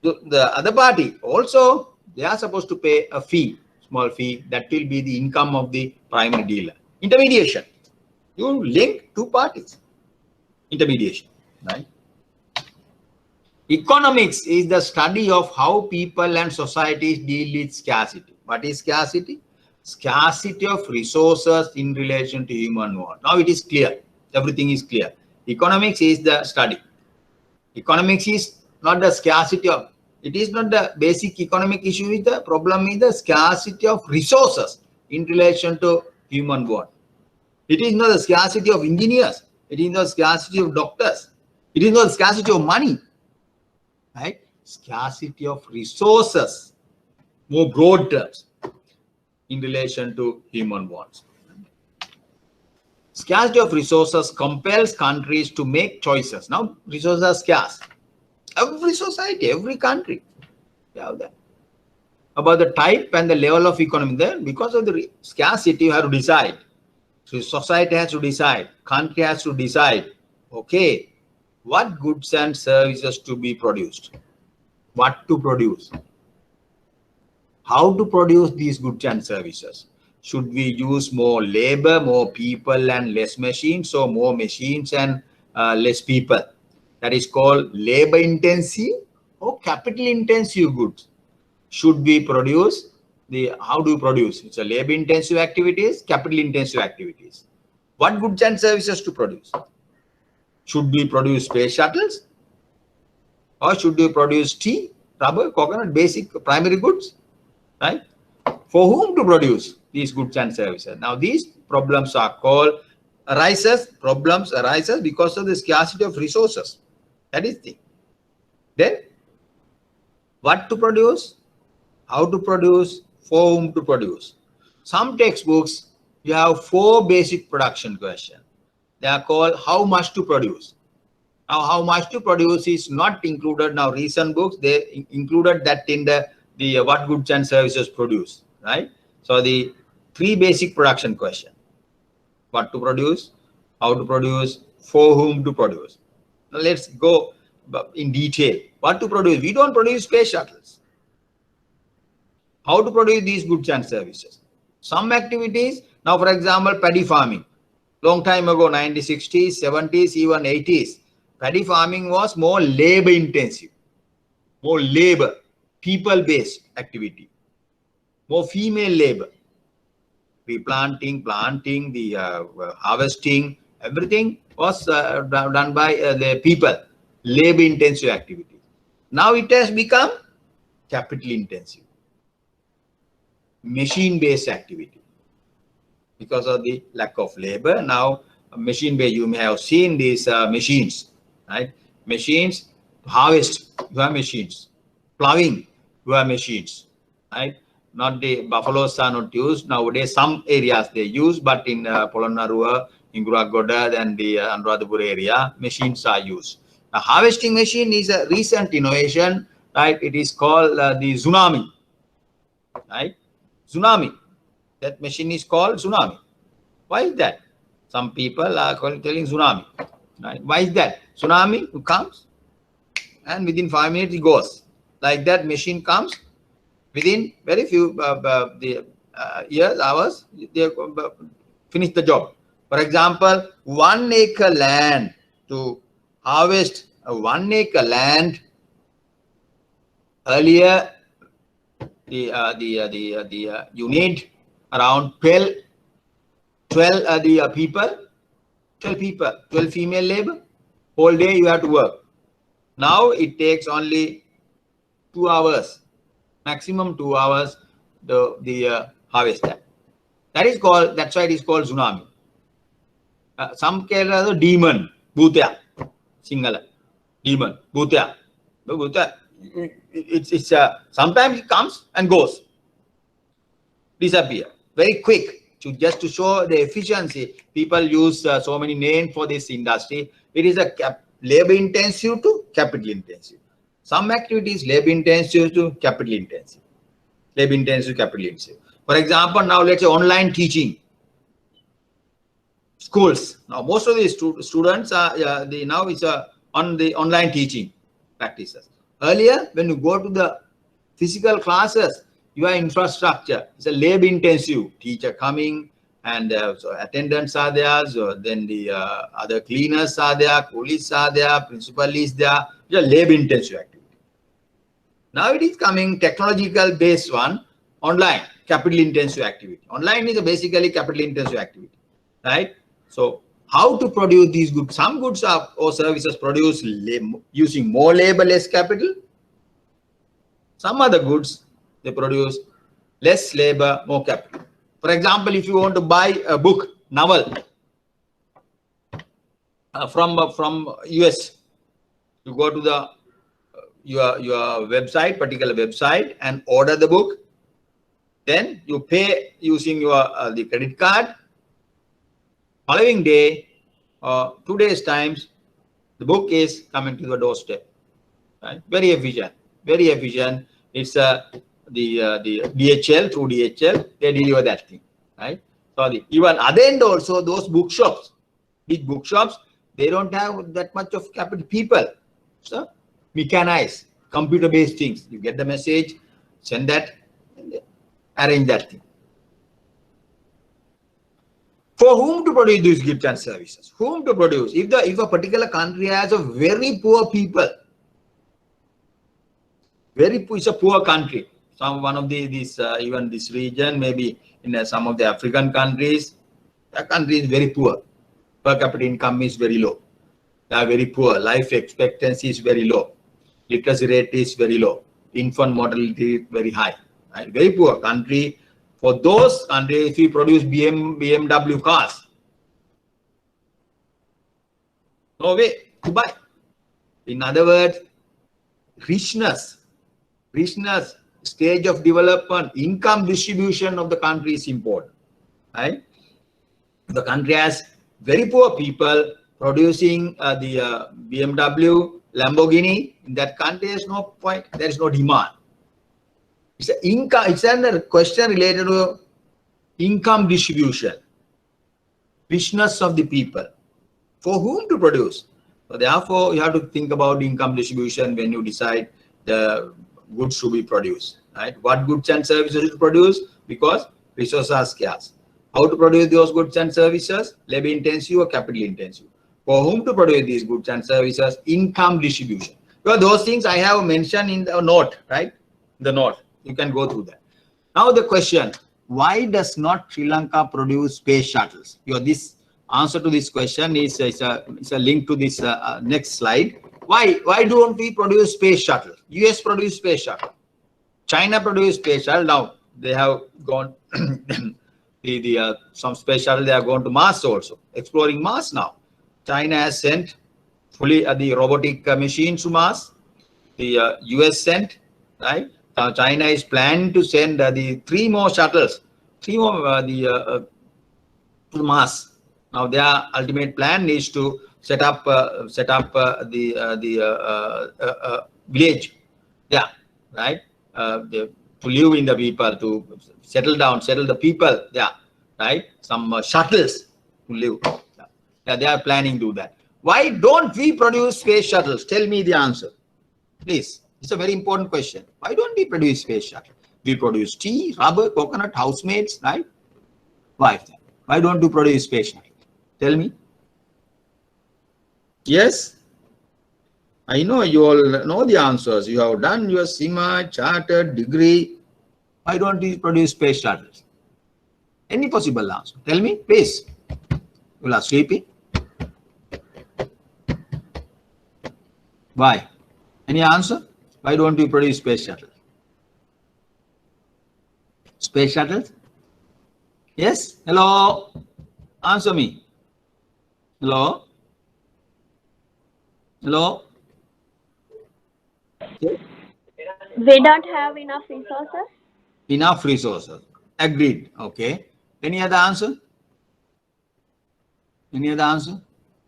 the other party also, they are supposed to pay a fee, small fee, that will be the income of the primary dealer. Intermediation. You link two parties. Intermediation, right? Economics is the study of how people and societies deal with scarcity. What is scarcity? Scarcity of resources in relation to human want. Now it is clear. Everything is clear. Economics is the study. Economics is not the scarcity of, it is not the basic economic issue. With the problem is the scarcity of resources in relation to human want. It is not the scarcity of engineers. It is not scarcity of doctors. It is not scarcity of money. Right? Scarcity of resources, more broad terms, in relation to human wants. Scarcity of resources compels countries to make choices. Now, resources are scarce. Every society, every country, you have that. About the type and the level of economy, then because of the scarcity, you have to decide. So, society has to decide, country has to decide, okay, what goods and services to be produced, what to produce, how to produce these goods and services. Should we use more labor, more people and less machines, or more machines and less people? That is called labor intensive or capital intensive goods. Should we produce how do you produce? It's a labor intensive activities, capital intensive activities. What goods and services to produce? Should we produce space shuttles? Or should we produce tea, rubber, coconut, basic primary goods? Right? For whom to produce these goods and services? Now these problems are called problems arises because of the scarcity of resources. That is the thing. Then what to produce, how to produce, for whom to produce. Some textbooks, you have 4 basic production questions. They are called how much to produce. Now how much to produce is not included. Now recent books, they included that in the what goods and services produce, right? So the 3 basic production question: what to produce, how to produce, for whom to produce. Now let's go in detail. What to produce? We don't produce space shuttles. How to produce these goods and services? Some activities, now for example, paddy farming. Long time ago, 1960s, 70s, even 80s, paddy farming was more labor intensive, more labor, people-based activity, more female labor. Replanting, planting, the harvesting, everything was done by the people, labor intensive activity. Now it has become capital intensive, machine based activity. Because of the lack of labor, now machine based, you may have seen these machines, right? Machines to harvest, you have machines. Plowing, you have machines, right? Not the buffaloes are not used nowadays. Some areas they use, but in Polonnaruwa, in Guragoda and the Anuradhapura area, machines are used. The harvesting machine is a recent innovation, right? It is called the tsunami, right? Tsunami. That machine is called tsunami. Why is that? Some people are telling tsunami, right? Why is that? Tsunami comes and within 5 minutes it goes. Like that machine comes. Within very few years, hours, they finish the job. For example, 1 acre land, to harvest 1 acre land, earlier you need around 12 female labor. Whole day you have to work. Now it takes only 2 hours. Maximum 2 hours the harvest time. That is called, that's why it is called tsunami. Some Kerala demon, bhutya, Sinhala, demon, bhutya. It's sometimes it comes and goes, disappear very quick. Just to show the efficiency, people use so many names for this industry. It is a labor intensive to capital intensive. Some activities labor intensive to capital intensive. Labor intensive, capital intensive. For example, now let's say online teaching. Schools. Now most of these students are now it's on the online teaching practices. Earlier, when you go to the physical classes, your infrastructure is a labor intensive. Teacher coming and so attendants are there. So then the other cleaners are there, police are there, principal is there. It's a labor intensive activity. Now it is coming technological based one, online. capital intensive activity. Online is basically capital intensive activity, right? So how to produce these goods? Some goods are, or services produced using more labor, less capital. Some other goods, they produce less labor, more capital. For example, if you want to buy a book, novel from US, you go to the your website, particular website, and order the book. Then you pay using your the credit card. Following day, 2 days times, the book is coming to your doorstep. Right? Very efficient. Very efficient. It's the DHL, through DHL, they deliver that thing. Right? So even other end also, those bookshops, big bookshops, they don't have that much of capital people. So mechanized, computer-based things. You get the message, send that, and arrange that thing. For whom to produce these goods and services? Whom to produce? If a particular country has a very poor people, it's a poor country. One of even this region, maybe in some of the African countries, the country is very poor. Per capita income is very low. They are very poor. Life expectancy is very low. Literacy rate is very low. Infant mortality is very high. Right? Very poor country. For those countries, if we produce BMW cars, no way to buy. In other words, richness, stage of development, income distribution of the country is important. Right? The country has very poor people producing the BMW, Lamborghini. In that country, there is no point. There is no demand. It's an income. It's a question related to income distribution, richness of the people. For whom to produce? So therefore, you have to think about income distribution when you decide the goods to be produced. Right? What goods and services to produce? Because resources are scarce. How to produce those goods and services? Labor intensive or capital intensive. For whom to produce these goods and services? Income distribution. Well, those things I have mentioned in the note, right? The note. You can go through that. Now the question, why does not Sri Lanka produce space shuttles? This answer to this question is a link to this next slide. Why don't we produce space shuttle? US produce space shuttle. China produce space shuttle. Now they have gone some space shuttle. They are going to Mars also, exploring Mars now. China has sent fully the robotic machines to Mars. The US sent, right? Now China is planning to send the 3 more shuttles, 3 more to Mars. Now their ultimate plan is to set up the village, yeah, right? To live in the people, to settle the people, yeah, right? Some shuttles to live. Yeah, they are planning to do that. Why don't we produce space shuttles? Tell me the answer, please. It's a very important question. Why don't we produce space shuttle? We produce tea, rubber, coconut, housemaids, right? Why? Why don't you produce space shuttle? Tell me. Yes? I know you all know the answers. You have done your CIMA, chartered, degree. Why don't we produce space shuttles? Any possible answer? Tell me, please. You are sleepy. Why? Any answer? Why don't we produce space shuttles? Space shuttles? Yes? Hello? Answer me. Hello? Hello? We don't have enough resources. Enough resources. Agreed. Okay. Any other answer? Any other answer?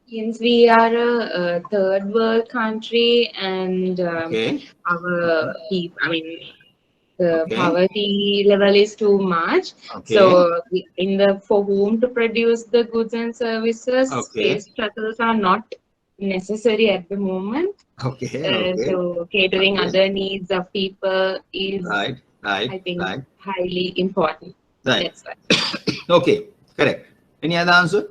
Since we are a third world country and Okay. our the Okay. poverty level is too much. Okay. So for whom to produce the goods and services, Okay. space shuttles are not necessary at the moment. Okay. Okay. So catering other needs of people is, Right. I think, Right. highly important. Right. That's why. Okay. Correct. Any other answer?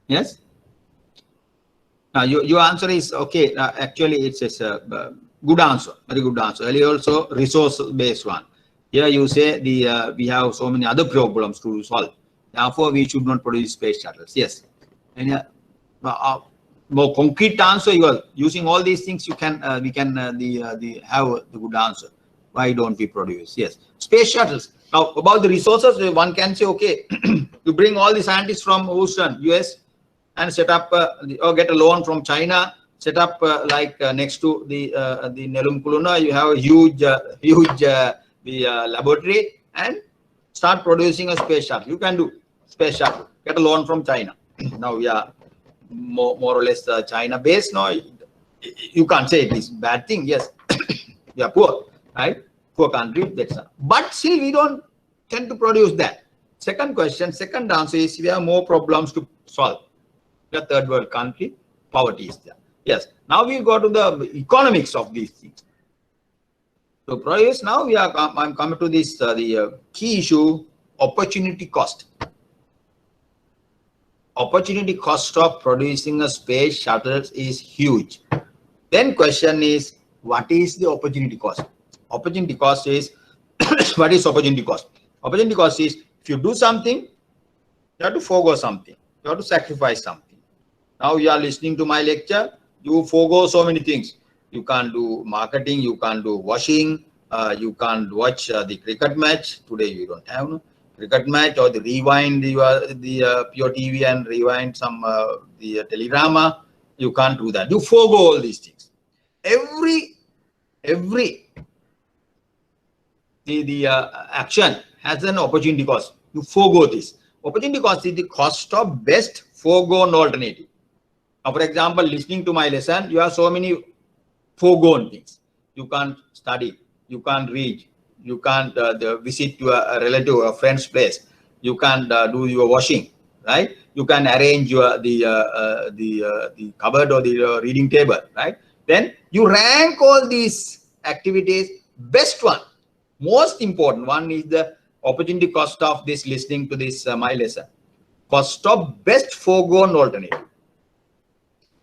Yes. Now your answer is okay. Actually, it's a good answer. Very good answer. Earlier also resource based one. Here you say we have so many other problems to solve. Therefore, we should not produce space shuttles. Yes. And more concrete answer, you are using all these things. You can we can have the good answer. Why don't we produce? Yes, space shuttles. Now about the resources, one can say, okay, you bring all the scientists from Houston, US, and set up or get a loan from China. Set up next to the Nelum Kuluna, you have a huge laboratory and start producing a space shuttle. You can do space shuttle. Get a loan from China. Now we are more or less China based. No, you can't say it is bad thing. Yes, we are poor, right? Poor country. That's but still we don't tend to produce that. Second question, second answer is we have more problems to solve. We are third world country, poverty is there. Yes. Now we go to the economics of these things. So produce now we are. I'm coming to this the key issue: opportunity cost. Opportunity cost of producing a space shuttle is huge. Then question is, what is the opportunity cost? Opportunity cost is what is opportunity cost? Opportunity cost is if you do something, you have to forego something. You have to sacrifice something. Now you are listening to my lecture. You forego so many things. You can't do marketing. You can't do washing. You can't watch the cricket match. Today you don't have no cricket match, or the rewind the pure TV and rewind some the teledrama. You can't do that. You forego all these things. Every action has an opportunity cost. You forego this. Opportunity cost is the cost of best foregone alternative. Now, for example, listening to my lesson, you have so many foregone things. You can't study. You can't read. You can't visit to a relative or a friend's place. You can't do your washing, right? You can arrange your the cupboard or the reading table, right? Then you rank all these activities. Best one, most important one is the opportunity cost of this listening to this my lesson. Cost of best foregone alternative.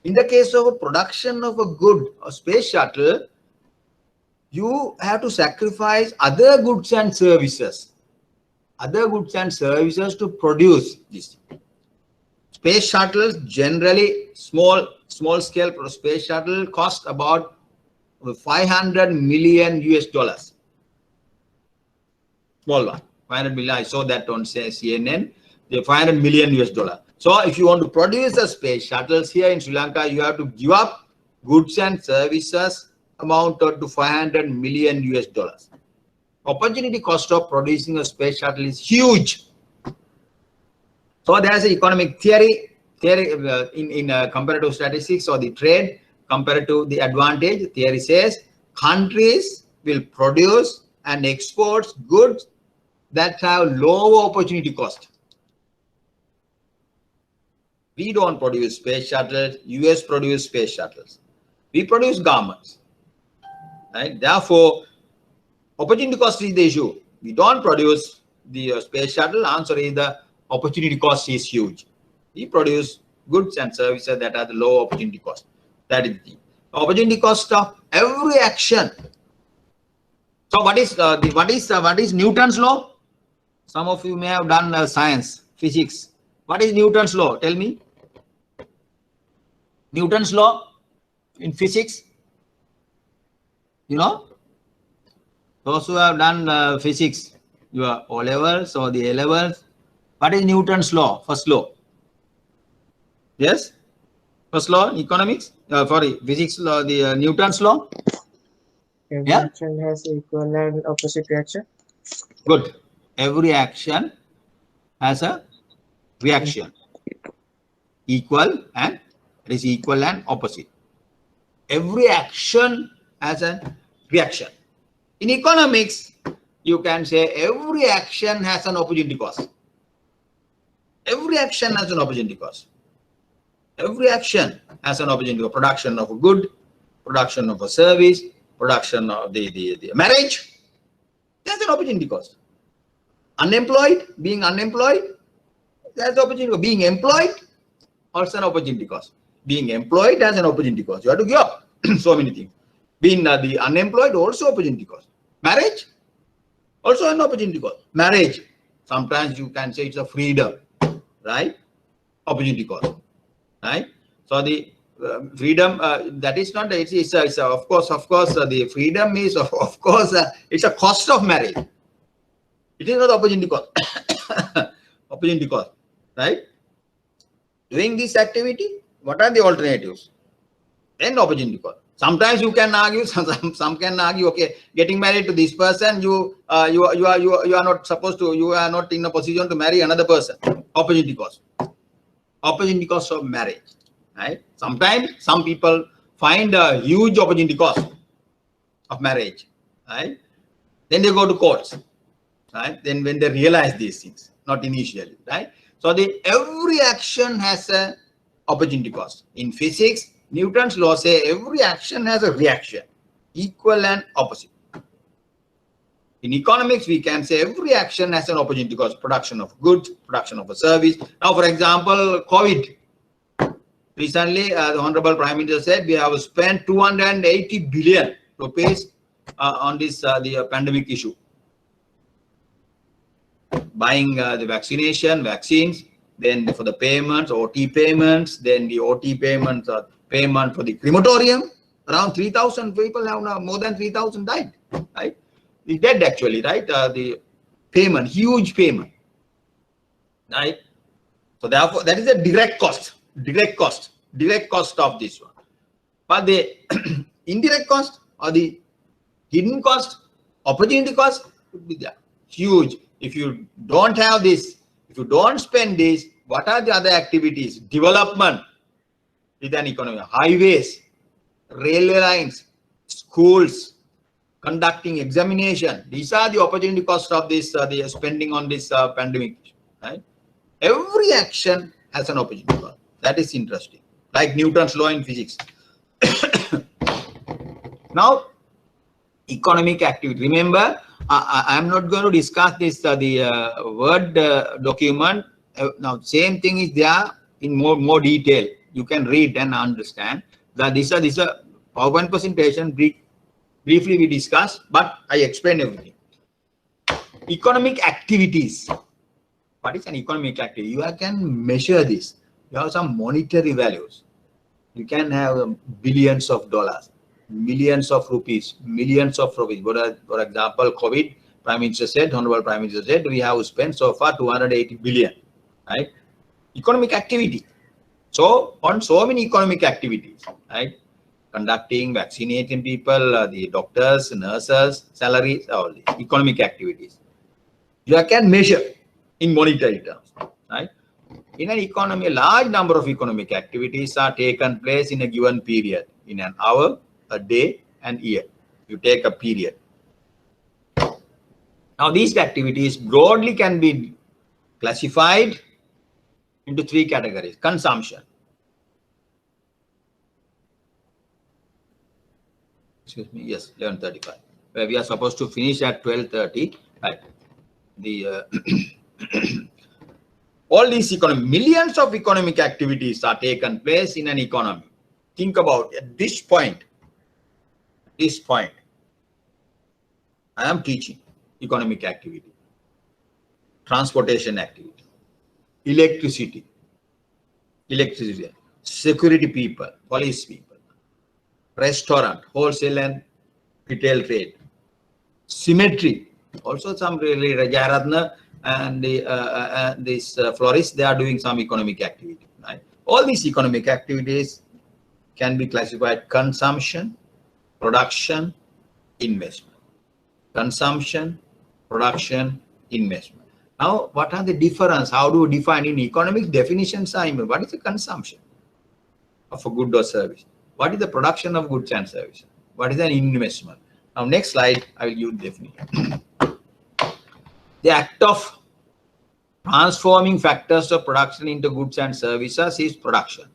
In the case of a production of a good, a space shuttle, you have to sacrifice other goods and services. Other goods and services to produce this. Space shuttles generally small scale space shuttle cost about 500 million US dollars. Small one, 500 million. I saw that on CNN. The 500 million US dollar. So if you want to produce the space shuttles here in Sri Lanka, you have to give up goods and services amounted to 500 million US dollars. Opportunity cost of producing a space shuttle is huge. So there's an economic theory in comparative statistics or the trade compared to the advantage. Theory says countries will produce and export goods that have lower opportunity cost. We don't produce space shuttles. US produce space shuttles. We produce garments. Right? Therefore, opportunity cost is the issue. We don't produce the space shuttle. Answer is the opportunity cost is huge. We produce goods and services that are the low opportunity cost. That is the thing. Opportunity cost of every action. So what is Newton's law? Some of you may have done science, physics. What is Newton's law? Tell me. Newton's law in physics. You know, those who have done physics, your O levels or the A levels. What is Newton's law? First law. Yes, first law, economics. Sorry, physics law. The Newton's law. Every action has equal and opposite reaction. Good. Every action has a reaction. Equal and it is equal and opposite. Every action has a reaction. In economics, you can say every action has an opportunity cost. Every action has an opportunity cost. Every action has an opportunity cost. Production of a good, production of a service, production of the marriage. That's an opportunity cost. Unemployed, being unemployed, that's the opportunity cost. Being employed, also an opportunity cost. Being employed has an opportunity cost. You have to give up so many things. Being the unemployed, also opportunity cost. Marriage, Also an opportunity cost. Marriage, sometimes you can say it's a freedom, right? Opportunity cost, right? So the freedom, that is not, it's of course, the freedom is, of course, it's a cost of marriage. It is not opportunity cost. Opportunity cost, right? Doing this activity, what are the alternatives? Then opportunity cost. Sometimes you can argue, some can argue, okay, getting married to this person, you are not supposed to, you are not in a position to marry another person. Opportunity cost. Opportunity cost of marriage, right? Sometimes some people find a huge opportunity cost of marriage, right? Then they go to courts, right? Then when they realize these things, not initially, right? So every action has a opportunity cost. In physics, Newton's law say every action has a reaction, equal and opposite. In economics, we can say every action has an opportunity cost, production of goods, production of a service. Now, for example, COVID. Recently, the Honorable Prime Minister said we have spent 280 billion rupees on this the pandemic issue. Buying the vaccines, then for the payments, OT payments, then the OT payments, payment for the crematorium. Around 3,000 people have now, more than 3,000 died, right? Is dead actually, right? The payment, huge payment, right? So therefore, that is a direct cost of this one. But the indirect cost or the hidden cost, opportunity cost would be there. Huge. If you don't have this, if you don't spend this, what are the other activities? Development with an economy, highways, railway lines, schools, conducting examination. These are the opportunity costs of this, the spending on this pandemic, right? Every action has an opportunity cost. That is interesting. Like Newton's law in physics. Now, economic activity. Remember, I am not going to discuss this, the Word document. Now, same thing is there in more detail. You can read and understand that this is a PowerPoint presentation. Briefly we discussed, but I explained everything. Economic activities. What is an economic activity? You can measure this. You have some monetary values. You can have billions of dollars, millions of rupees, millions of rupees. For example, COVID, Prime Minister said, Honorable Prime Minister said, we have spent so far 280 billion, right? Economic activity. So on so many economic activities, right? Conducting, vaccinating people, the doctors, nurses, salaries, all the economic activities. You can measure in monetary terms, right? In an economy, a large number of economic activities are taken place in a given period, in an hour, a day, and year. You take a period. Now, these activities broadly can be classified into three categories. Consumption. Excuse me, yes, 11:35. Where we are supposed to finish at 12:30, right? The all these millions of economic activities are taken place in an economy. Think about at this point, I am teaching economic activity, transportation activity, electricity, security people, police people, restaurant, wholesale and retail trade, cemetery, also some really Rajaratna and these florists, they are doing some economic activity, right? All these economic activities can be classified consumption, production, investment. Consumption, production, investment. Now, what are the difference? How do we define in economics? Definitions are important. What is the consumption of a good or service? What is the production of goods and services? What is an investment? Now, next slide, I will use definition. The act of transforming factors of production into goods and services is production.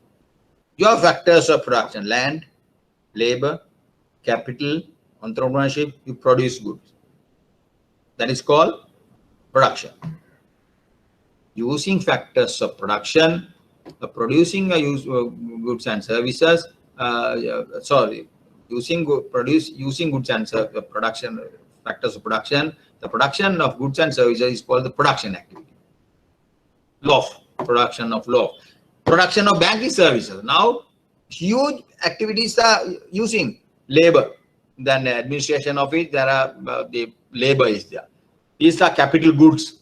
You have factors of production: land, labor, capital, entrepreneurship. You produce goods. That is called production. Using factors of production, producing goods and services. Using goods and production, factors of production, The production of goods and services is called the production activity. Production of production of banking services. Now, huge activities are using labor. Then administration of it, there are the labor is there. These are capital goods.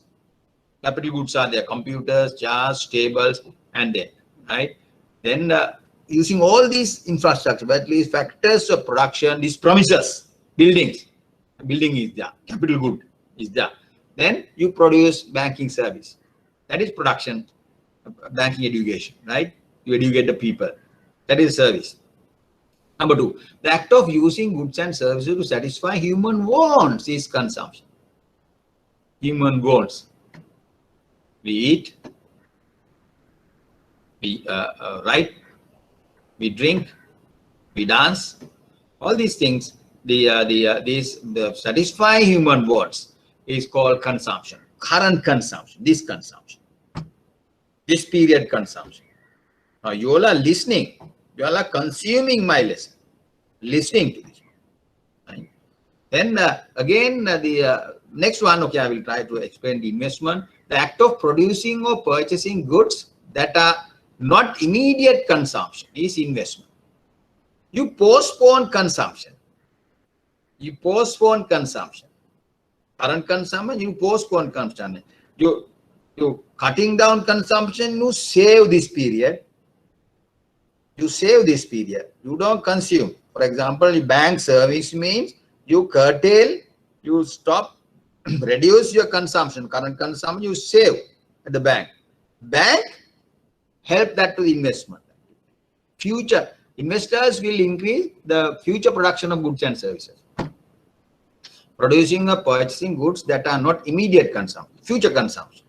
Capital goods are there: computers, chairs, tables, and then right. Then using all these infrastructure, at least factors of production, these premises, buildings. Building is there. Capital good is there. Then you produce banking service. That is production, banking education, right? You educate the people. That is service. Number two, the act of using goods and services to satisfy human wants is consumption. Human wants. We eat, we write, we drink, we dance. All these things, the satisfy human wants is called consumption. Current consumption, this consumption, this period consumption. Now you all are listening. You all are consuming my lesson, listening to this. Right? Then again, the next one, okay, I will try to explain the investment. The act of producing or purchasing goods that are not immediate consumption is investment. You postpone consumption. You postpone consumption. Current consumption, you postpone consumption. You cutting down consumption, you save this period. You save this period. You don't consume. For example, bank service means you curtail, you stop, reduce your consumption, current consumption, you save at the bank. Bank help that to the investment. Future investors will increase the future production of goods and services. Producing or purchasing goods that are not immediate consumption, future consumption.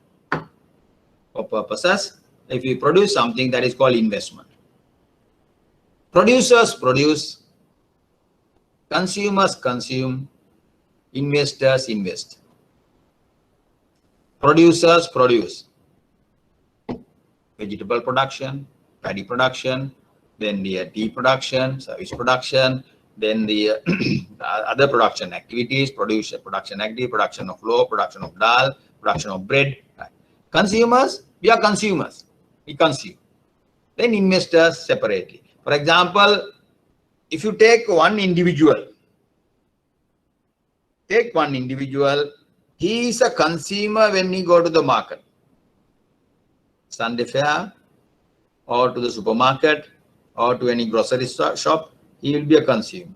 For purposes, if you produce something, that is called investment. Producers produce, consumers consume, investors invest. Producers produce vegetable production, paddy production, then the tea production, service production, then the other production activities, production activity, production of flour, production of dal, production of bread. Right. Consumers, we are consumers, we consume. Then investors separately. For example, if you take one individual, he is a consumer when he go to the market, Sunday fair, or to the supermarket, or to any grocery shop, he will be a consumer.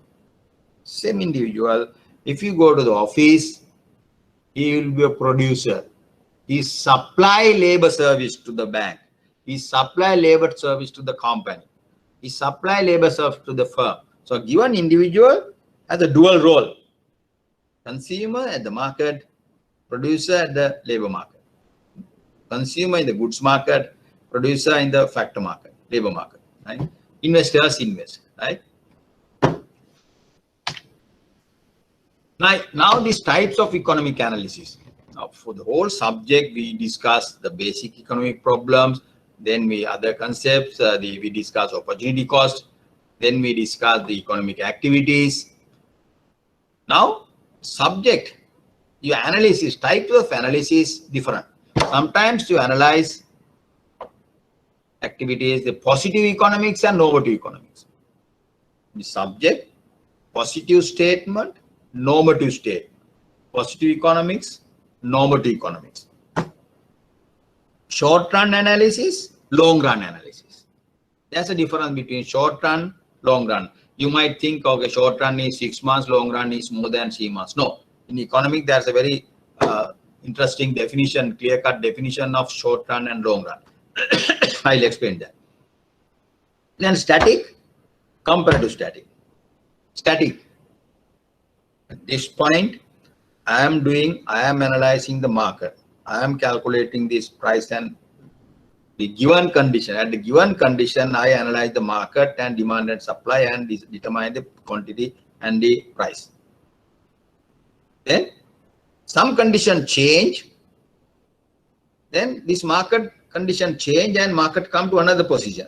Same individual, if you go to the office, he will be a producer. He supply labor service to the bank. He supply labor service to the company. He supply labor service to the firm. So given individual has a dual role. Consumer at the market, producer at the labor market. Consumer in the goods market, producer in the factor market, labor market. Right? Investors invest. Right? Now these types of economic analysis. Now for the whole subject, we discuss the basic economic problems. Then we other concepts. We discuss opportunity cost. Then we discuss the economic activities. Now subject, your analysis, types of analysis different. Sometimes you analyze activities, the positive economics and normative economics. The subject, positive statement, normative statement. Positive economics, normative economics. Short run analysis, long run analysis. There's a difference between short run, long run. You might think, okay, short run is 6 months, long run is more than 3 months. No, in economics, there's a very interesting definition, clear-cut definition of short run and long run. I'll explain that. Then static, comparative static. Static. At this point, I am analyzing the market. I am calculating this price and the given condition. At the given condition, I analyze the market and demand and supply and determine the quantity and the price. Then some condition change. Then this market condition change and market come to another position.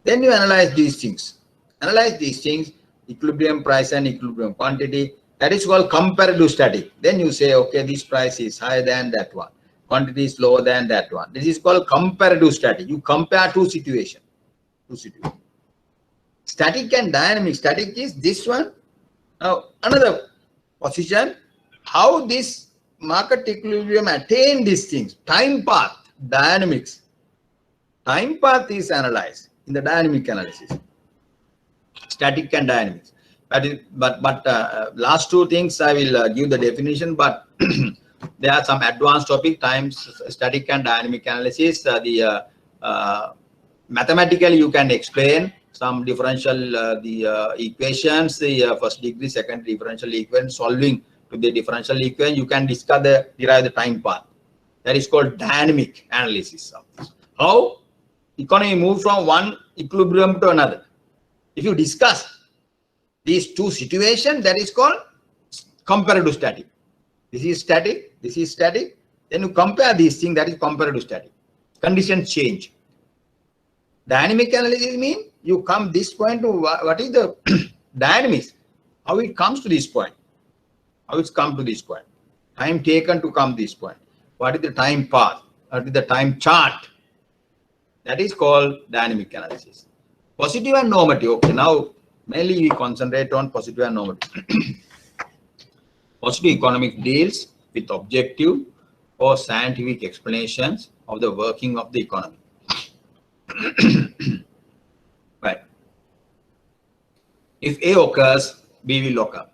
Then you analyze these things. Analyze these things, equilibrium price and equilibrium quantity. That is called comparative static. Then you say, okay, this price is higher than that one. Quantity is lower than that one. This is called comparative static. You compare two situations. Static and dynamic. Static is this one. Now, another position, how this market equilibrium attain these things. Time path, dynamics. Time path is analyzed in the dynamic analysis. Static and dynamics. But last two things I will give the definition, but there are some advanced topic, times static and dynamic analysis. Mathematically you can explain some differential equations, the first degree, second differential equation, solving to the differential equation. You can derive the time path. That is called dynamic analysis. How economy moves from one equilibrium to another. If you discuss these two situations, that is called comparative static. This is static, this is static. Then you compare these things, that is comparative static. Conditions change. Dynamic analysis means you come this point to what is the dynamics, how it comes to this point, how it's come to this point, time taken to come this point, what is the time path, what is the time chart. That is called dynamic analysis. Positive and normative. Okay, now mainly we concentrate on positive and normative. Positive economics deals with objective or scientific explanations of the working of the economy. Right. If A occurs, B will occur.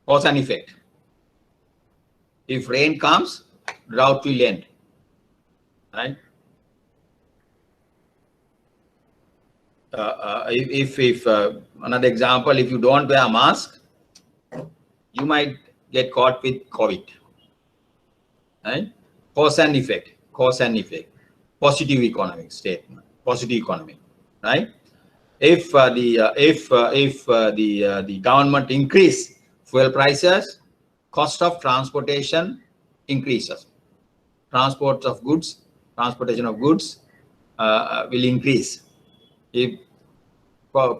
Cause and effect. If rain comes, drought will end. Right? If another example, if you don't wear a mask, you might get caught with COVID. Right? Cause and effect. Cause and effect. Positive economic statement. Positive economy. Right? If the government increase fuel prices, cost of transportation increases. Transportation of goods will increase. If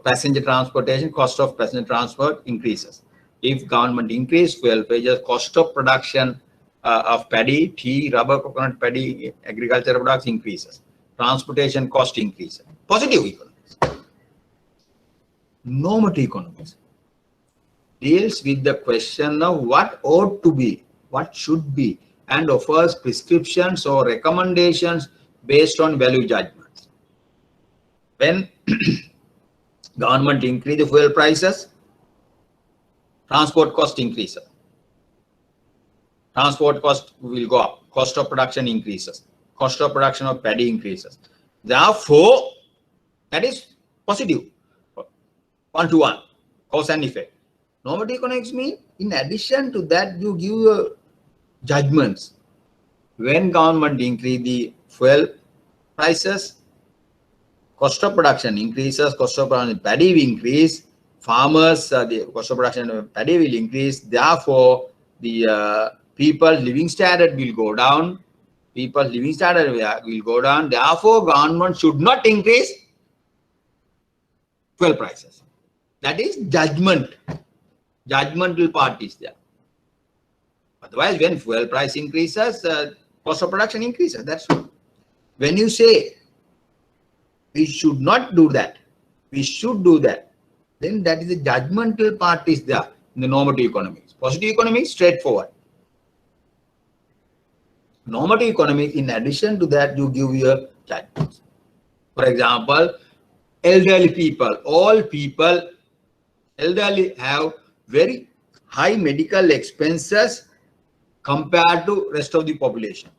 passenger transportation, cost of passenger transport increases. If government increase fuel prices, cost of production of paddy, tea, rubber, coconut, paddy, agricultural products increases. Transportation cost increases. Positive economics. Normative economics deals with the question of what ought to be, what should be, and offers prescriptions or recommendations based on value judgments. When government increase the fuel prices, transport cost increases. Transport cost will go up. Cost of production increases. Cost of production of paddy increases. Therefore, that is positive. One-to-one, cause and effect. Normative economics means, in addition to that, you give your judgments. When government increase the fuel prices, cost of production increases, cost of production paddy will increase, farmers, the cost of production of paddy will increase, therefore the people's living standard will go down, therefore government should not increase fuel prices. That is judgment. Judgmental part is there. Otherwise, when fuel price increases, cost of production increases. That's all. When you say we should not do that, we should do that, then that is the judgmental part is there in the normative economics. Positive economics, straightforward. Normative economics, in addition to that, you give your judgments. For example, elderly people, all people, elderly have very high medical expenses compared to rest of the population.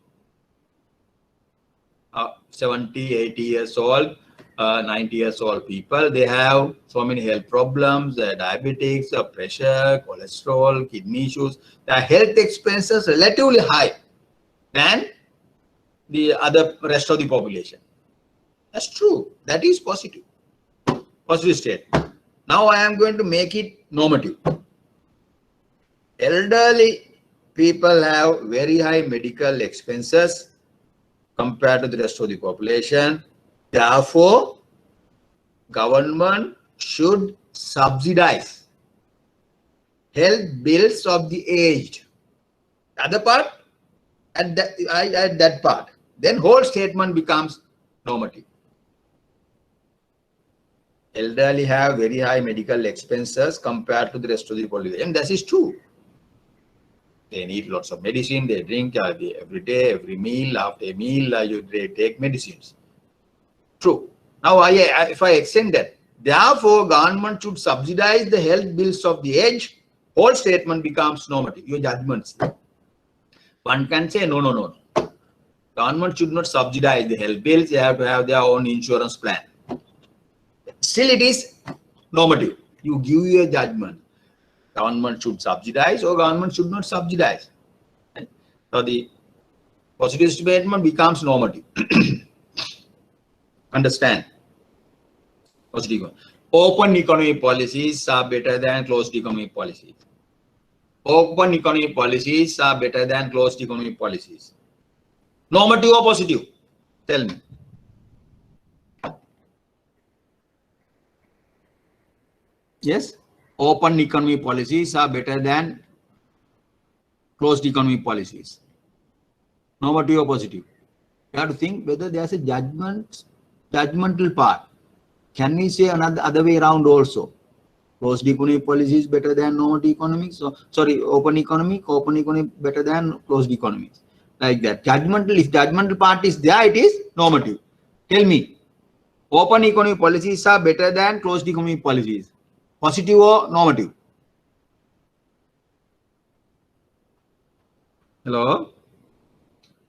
70, 80 years old, 90 years old people, they have so many health problems, diabetics, pressure, cholesterol, kidney issues. Their health expenses relatively high than the other rest of the population. That's true. That is positive. Positive state. Now I am going to make it normative. Elderly people have very high medical expenses compared to the rest of the population. Therefore, government should subsidize health bills of the aged. Other part, at that part. Then whole statement becomes normative. Elderly have very high medical expenses compared to the rest of the population. And that is true. They need lots of medicine. They drink every day, every meal. After a meal, they take medicines. True. Now, if I extend that, therefore, government should subsidize the health bills of the aged. Whole statement becomes normative. Your judgments. One can say, no. Government should not subsidize the health bills. They have to have their own insurance plan. Still, it is normative. You give your judgment. Government should subsidize or government should not subsidize. So the positive statement becomes normative. Understand? Positive. Open economy policies are better than closed economy policies. Open economy policies are better than closed economy policies. Normative or positive? Tell me. Yes? Open economy policies are better than closed economy policies. Normative or positive? You have to think whether there's a judgmental part. Can we say another other way around also? Closed economy policy is better than normative economics. So, sorry, open economy better than closed economics. Like that. Judgmental, if judgmental part is there, it is normative. Tell me, open economy policies are better than closed economy policies. Positive or normative? Hello?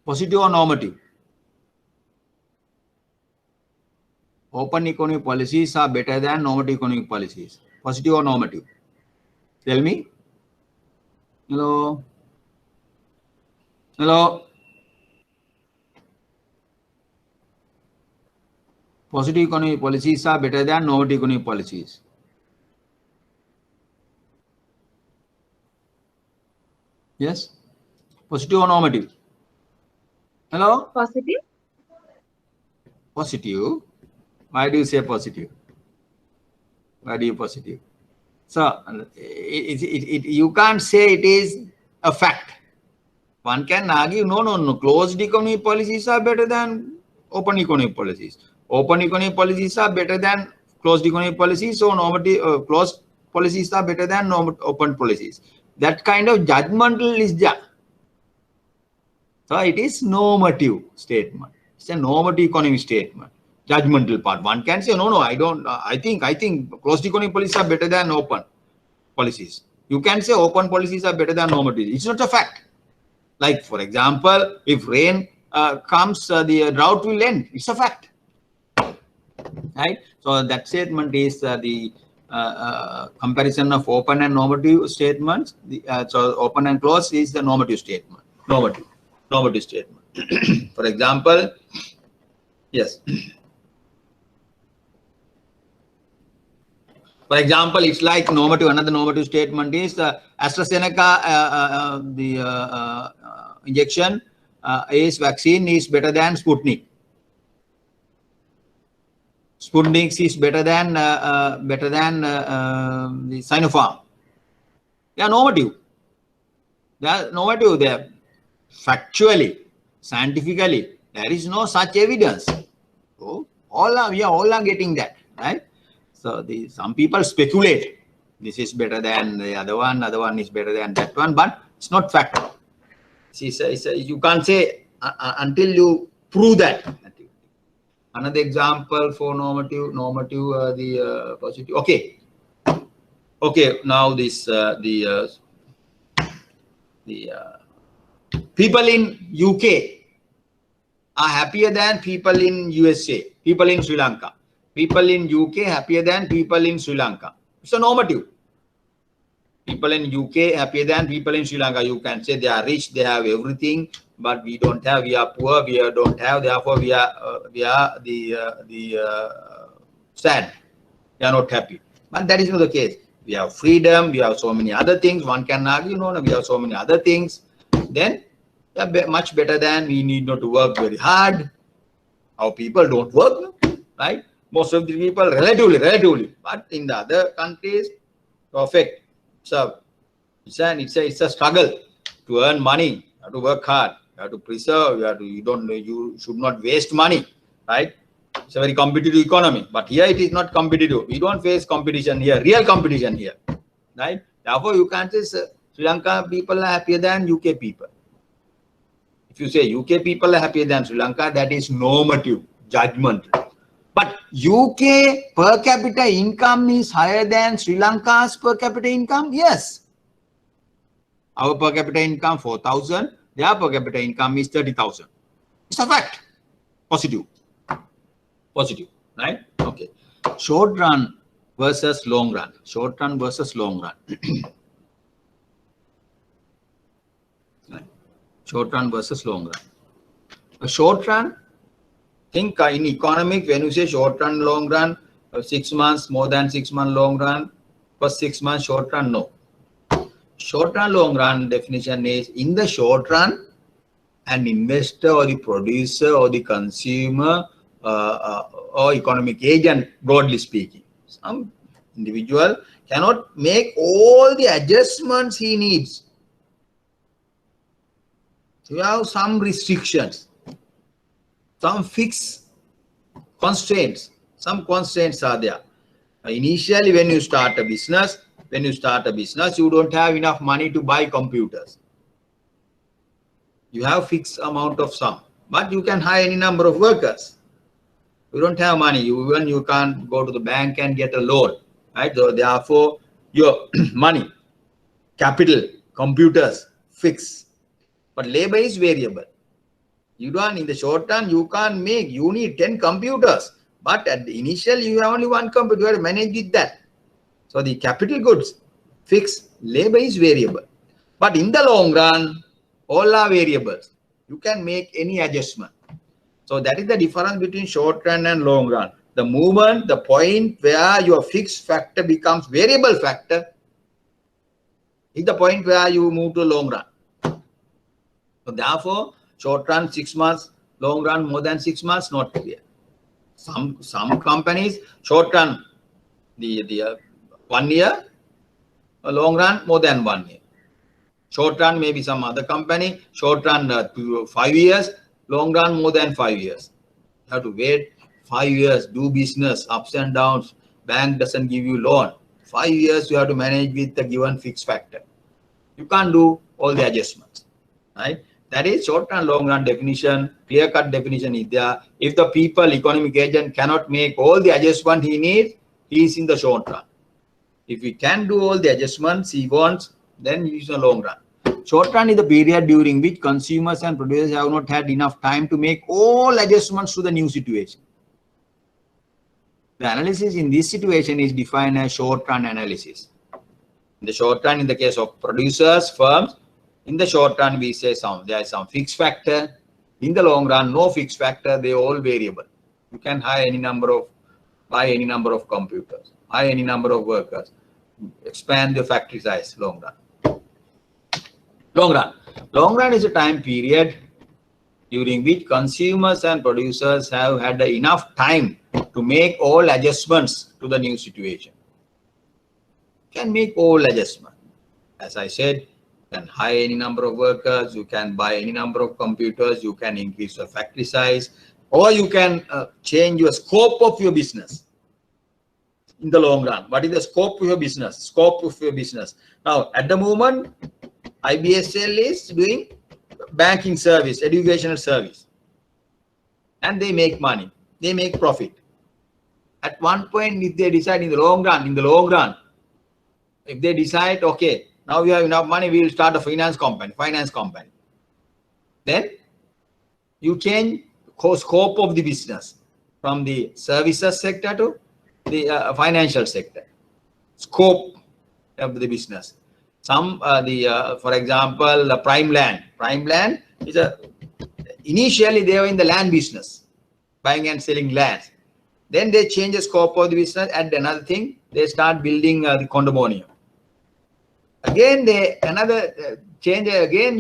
Positive or normative? Open economy policies are better than normative economic policies. Positive or normative? Tell me. Hello? Hello? Positive economic policies are better than normative economic policies. Yes? Positive or normative? Hello? Positive. Positive. Why do you say positive? Why do you positive? So, you can't say it is a fact. One can argue, no. Closed economy policies are better than open economy policies. Open economy policies are better than closed economy policies. So, normative closed policies are better than open policies. That kind of judgmental is there. So, it is normative statement. It's a normative economy statement. Judgmental part. One can say, no, I don't. I think closed economy policies are better than open policies. You can say open policies are better than normative. It's not a fact. Like, for example, if rain comes, the drought will end. It's a fact. Right? So, that statement is the comparison of open and normative statements. So, open and closed is the normative statement. Normative statement. For example, yes. For example, it's like normative. Another normative statement is AstraZeneca, injection is vaccine is better than Sputnik. Sputnik is better than the Sinopharm. They are normative. They are normative. They are factually, scientifically. There is no such evidence. So we all are getting that, right? So some people speculate. This is better than the other one is better than that one, but it's not fact. You can't say until you prove that. Another example for normative, the positive. Okay. Now this the people in UK are happier than people in USA, people in Sri Lanka. People in UK happier than people in Sri Lanka. It's a normative. People in UK happier than people in Sri Lanka. You can say they are rich, they have everything, but we don't have. We are poor. We don't have. Therefore, we are sad. We are not happy. But that is not the case. We have freedom. We have so many other things. One can argue, no, we have so many other things. Then we are much better than we need not to work very hard. Our people don't work, right? Most of the people relatively, but in the other countries, perfect. So It's a struggle to earn money. You have to work hard. You have to preserve. You should not waste money, right? It's a very competitive economy, but here it is not competitive. We don't face competition here, real competition here, right? Therefore, you can't say Sri Lanka people are happier than UK people. If you say UK people are happier than Sri Lanka, that is normative judgment. But UK per capita income is higher than Sri Lanka's per capita income? Yes. Our per capita income 4,000, their per capita income is 30,000. It's a fact. Positive. Positive, right? Okay. Short run versus long run. Short run versus long run. Right. Short run versus long run. A short run, think in economics, when you say short run, long run, 6 months, more than 6 months, long run, first 6 months, short run, no. Short run, long run definition is in the short run, an investor or the producer or the consumer or economic agent, broadly speaking, some individual cannot make all the adjustments he needs. You have some restrictions, some fixed constraints. Some constraints are there. Initially, when you start a business, you don't have enough money to buy computers. You have fixed amount of sum, but you can hire any number of workers. You don't have money. You can't go to the bank and get a loan, right? So therefore, your money, capital, computers, fixed. But labor is variable. You don't, in the short term, you can't make, you need 10 computers. But at the initial, you have only one computer, you have to manage with that. So the capital goods, fixed, labor is variable. But in the long run, all are variables. You can make any adjustment. So that is the difference between short run and long run. The movement, the point where your fixed factor becomes variable factor is the point where you move to long run. So therefore, short run 6 months, long run more than 6 months, not clear. Some companies, short run the 1 year, a long run more than 1 year. Short run maybe some other company, short run 5 years, long run more than 5 years. You have to wait 5 years, do business, ups and downs. Bank doesn't give you loan. 5 years you have to manage with the given fixed factor. You can't do all the adjustments, right? That is short run, long run definition. Clear-cut definition is there. If the people, economic agent cannot make all the adjustments he needs, he is in the short run. If he can do all the adjustments he wants, then he is in the long run. Short run is the period during which consumers and producers have not had enough time to make all adjustments to the new situation. The analysis in this situation is defined as short run analysis. In the short run, in the case of producers, firms, in the short run, we say there is some fixed factor. In the long run, no fixed factor, they are all variable. You can hire any number of, buy any number of computers, hire any number of workers, expand the factory size, long run. Long run. Long run is a time period during which consumers and producers have had enough time to make all adjustments to the new situation. You can make all adjustments. As I said, you can hire any number of workers, you can buy any number of computers, you can increase the factory size, or you can change your scope of your business in the long run. What is the scope of your business? Scope of your business. Now, at the moment, IBSL is doing banking service, educational service, and they make money, they make profit. At one point, if they decide in the long run, if they decide, okay, now we have enough money, we will start a finance company, then you change the scope of the business from the services sector to the financial sector. Scope of the business. For example, the prime land is initially they were in the land business, buying and selling lands. Then they change the scope of the business, and another thing, they start building the condominium. Again, you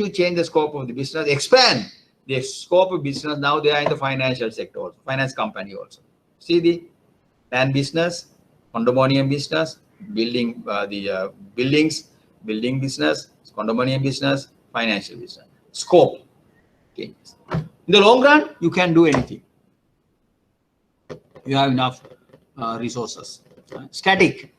change the scope of the business, expand the scope of business. Now they are in the financial sector also, finance company also. See the land business, condominium business, building the buildings, building business, condominium business, financial business. Scope changes. In the long run, you can do anything. You have enough resources. Static.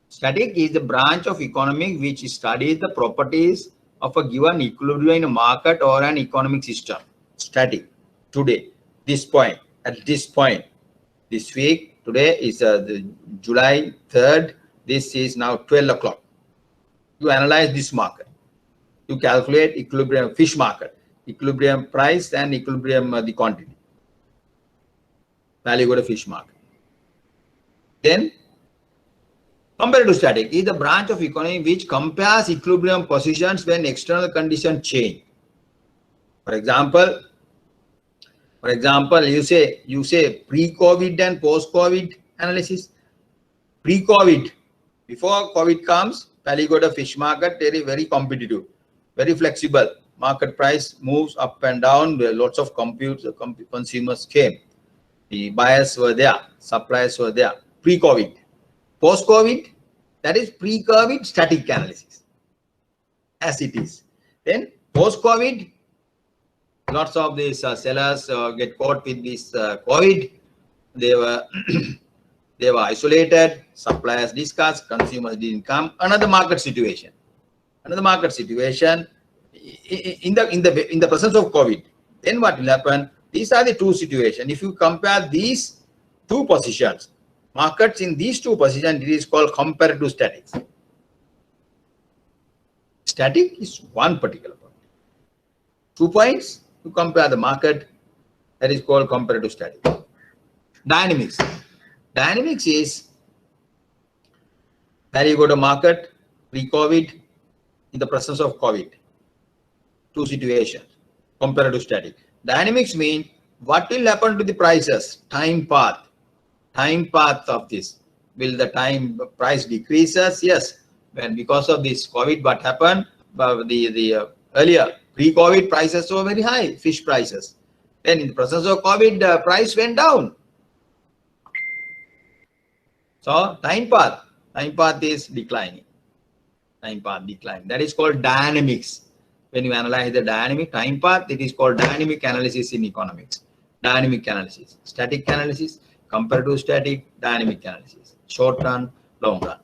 Static is the branch of economics which studies the properties of a given equilibrium in a market or an economic system. Static. Today, this point, at this point, this week, today is the July 3rd. This is now 12 o'clock. You analyze this market. You calculate equilibrium fish market, equilibrium price and equilibrium the quantity. Value go to fish market. Then comparative static is the branch of economy which compares equilibrium positions when external conditions change. For example, you say pre-COVID and post-COVID analysis. Pre-COVID, before COVID comes, Paligoda fish market very competitive, very flexible. Market price moves up and down. Where lots of consumers came. The buyers were there, suppliers were there. Pre-COVID, post-COVID, that is pre-COVID static analysis, as it is. Then post-COVID, lots of these sellers get caught with this COVID. They were they were isolated. Suppliers discussed. Consumers didn't come. Another market situation. Another market situation in the presence of COVID. Then what will happen? These are the two situations. If you compare these two positions, markets in these two positions, it is called comparative statics. Static is one particular point. 2 points. To compare the market, that is called comparative static. Dynamics. Dynamics is where you go to market pre-COVID in the presence of COVID. Two situations. Comparative static. Dynamics means what will happen to the prices, time path of this. Will the time price decreases? Yes. When because of this COVID, what happened? The earlier pre-COVID prices were very high, fish prices. Then in the presence of COVID, the price went down. So time path is declining. Time path decline. That is called dynamics. When you analyze the dynamic time path, it is called dynamic analysis in economics. Dynamic analysis, static analysis, comparative static, dynamic analysis, short run, long run.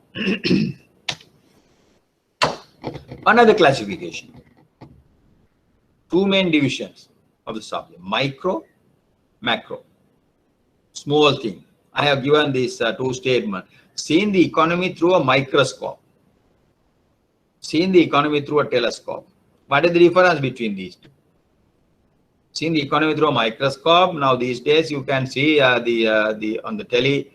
Another classification. Two main divisions of the subject: micro, macro. Small thing. I have given these two statements. Seeing the economy through a microscope. Seeing the economy through a telescope. What is the difference between these two? Seeing the economy through a microscope. Now these days you can see on the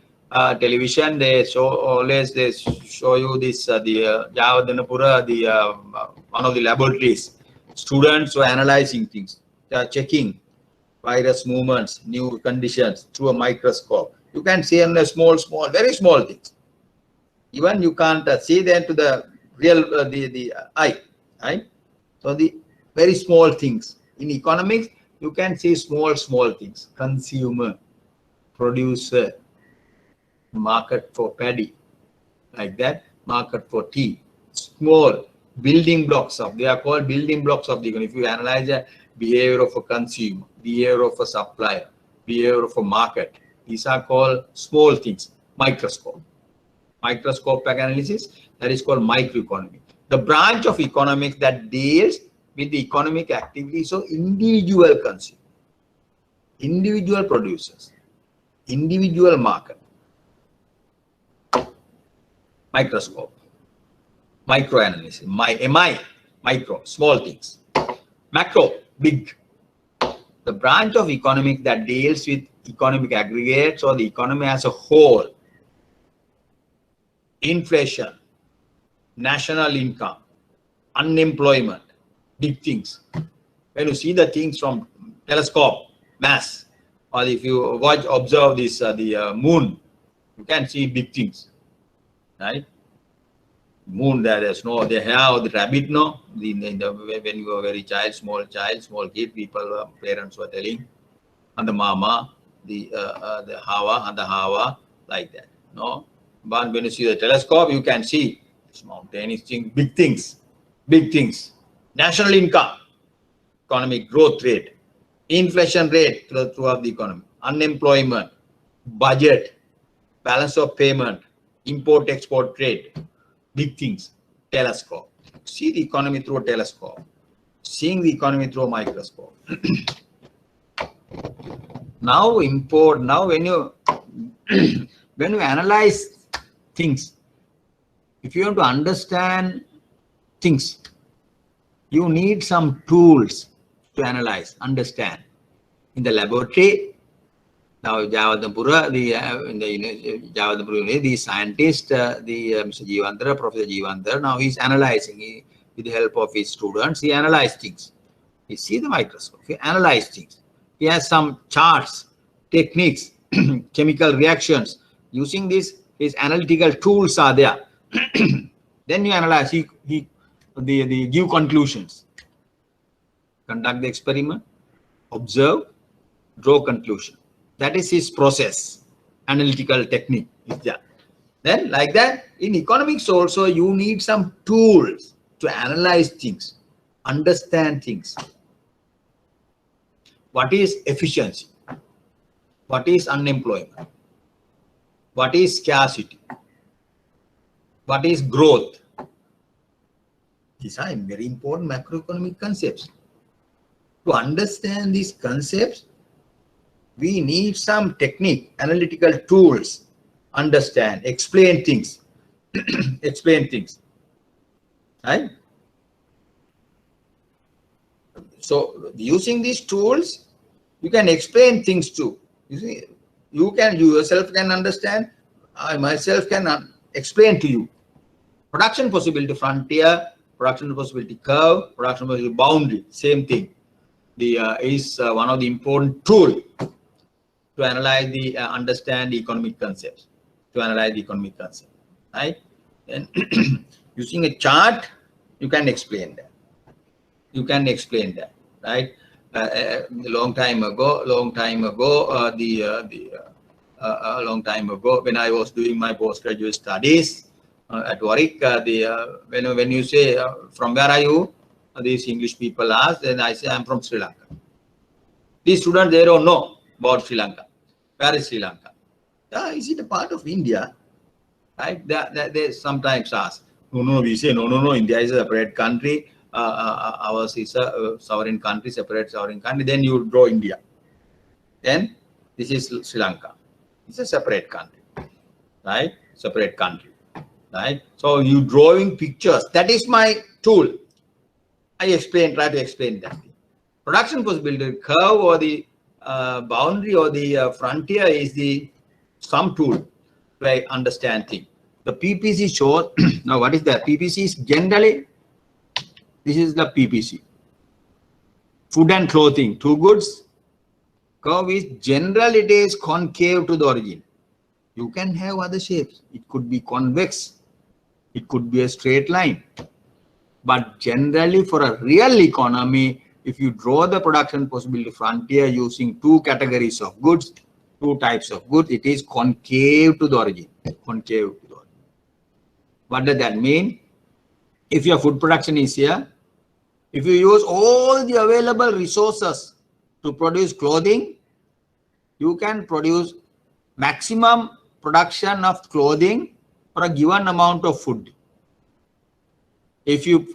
television they show you this the Javadanapura one of the laboratories. Students were analyzing things. They are checking virus movements, new conditions through a microscope. You can see in a very small things. Even you can't see them to the real the eye, right? So the very small things in economics, you can see small things. Consumer, producer, market for paddy, like that. Market for tea. Small building blocks of, they are called building blocks of the economy. If you analyze the behavior of a consumer, behavior of a supplier, behavior of a market, these are called small things. Microscope. Microscopic analysis, that is called microeconomy. The branch of economics that deals with the economic activities of individual consumers, individual producers, individual market. Microscope. Microanalysis. Micro, small things. Macro, big. The branch of economics that deals with economic aggregates or the economy as a whole. Inflation, national income, unemployment, big things. When you see the things from telescope, mass, or if you observe this the moon, you can see big things, right? Moon, there's no, they have the rabbit, no. When you were very small kid, people, parents were telling, and the mama, the Hawa, and the Hawa, like that, no. But when you see the telescope, you can see mountainous things, big things, big things. National income, economic growth rate, inflation rate throughout the economy, unemployment, budget, balance of payment, import-export trade, big things, telescope. See the economy through a telescope, seeing the economy through a microscope. Now when you when you analyze things, if you want to understand things, you need some tools to analyze, understand. In the laboratory, now Javadhanpura, the scientist, Mr. Jeevandhara, Professor Jeevandhara, now he's analyzing. With the help of his students, he analyzes things. He sees the microscope, he analyzes things. He has some charts, techniques, chemical reactions. Using this, his analytical tools are there. Then you analyze, he give conclusions. Conduct the experiment, observe, draw conclusion. That is his process, analytical technique is there. Then like that, in economics also, you need some tools to analyze things, understand things. What is efficiency? What is unemployment? What is scarcity? What is growth? These are very important macroeconomic concepts. To understand these concepts, we need some technique, analytical tools, understand, explain things, explain things, right? So using these tools, you can explain things too. You see, you yourself can understand. I myself can explain to you. Production possibility frontier, production possibility curve, production possibility boundary, same thing. Is one of the important tools to analyze the understand the economic concepts, to analyze the economic concept, right? And using a chart, you can explain that. You can explain that, right? A long time ago, when I was doing my postgraduate studies at Warwick, when you say from where are you, these English people ask, then I say I'm from Sri Lanka. These students, they don't know about Sri Lanka. Where is Sri Lanka? Is it a part of India? Right? They sometimes ask. No. We say no. India is a separate country. Ours is a sovereign country, separate sovereign country. Then you draw India. Then this is Sri Lanka. It's a separate country, right? Separate country, right? So you drawing pictures. That is my tool. I try to explain that. Production possibility curve or the boundary or the frontier is some tool to understand things. The PPC shows, now what is that? PPC is generally, this is the PPC. Food and clothing, two goods. Curve is general, it is concave to the origin. You can have other shapes. It could be convex. It could be a straight line. But generally for a real economy, if you draw the production possibility frontier using two categories of goods, two types of goods, it is concave to the origin. Concave to the origin. What does that mean? If your food production is here, if you use all the available resources to produce clothing, you can produce maximum production of clothing for a given amount of food. If you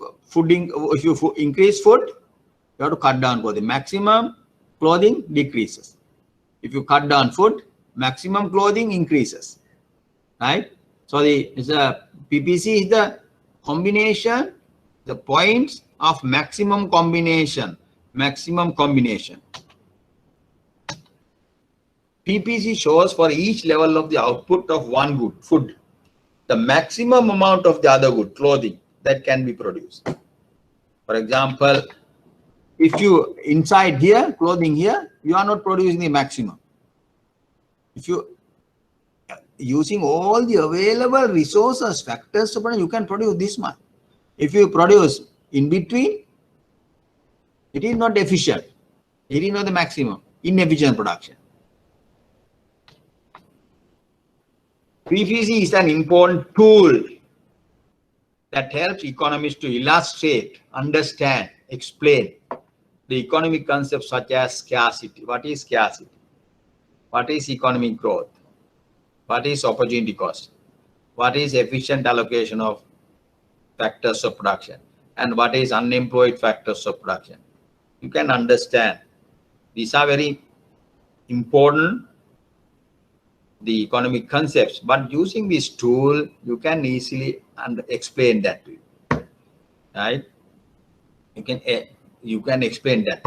increase food, you have to cut down clothing. Maximum clothing decreases. If you cut down food, maximum clothing increases. Right? So PPC is the combination, the points of maximum combination. Maximum combination. PPC shows for each level of the output of one good, food, the maximum amount of the other good, clothing, that can be produced. For example, if you inside here, clothing here, you are not producing the maximum. If you using all the available resources, factors to produce, you can produce this much. If you produce in between, it is not efficient. It is not the maximum. Inefficient production. PPC is an important tool that helps economists to illustrate, understand, explain the economic concepts such as scarcity. What is scarcity? What is economic growth? What is opportunity cost? What is efficient allocation of factors of production? And what is unemployed factors of production? You can understand. These are very important, the economic concepts, but using this tool, you can easily explain that to you, right? You can explain that,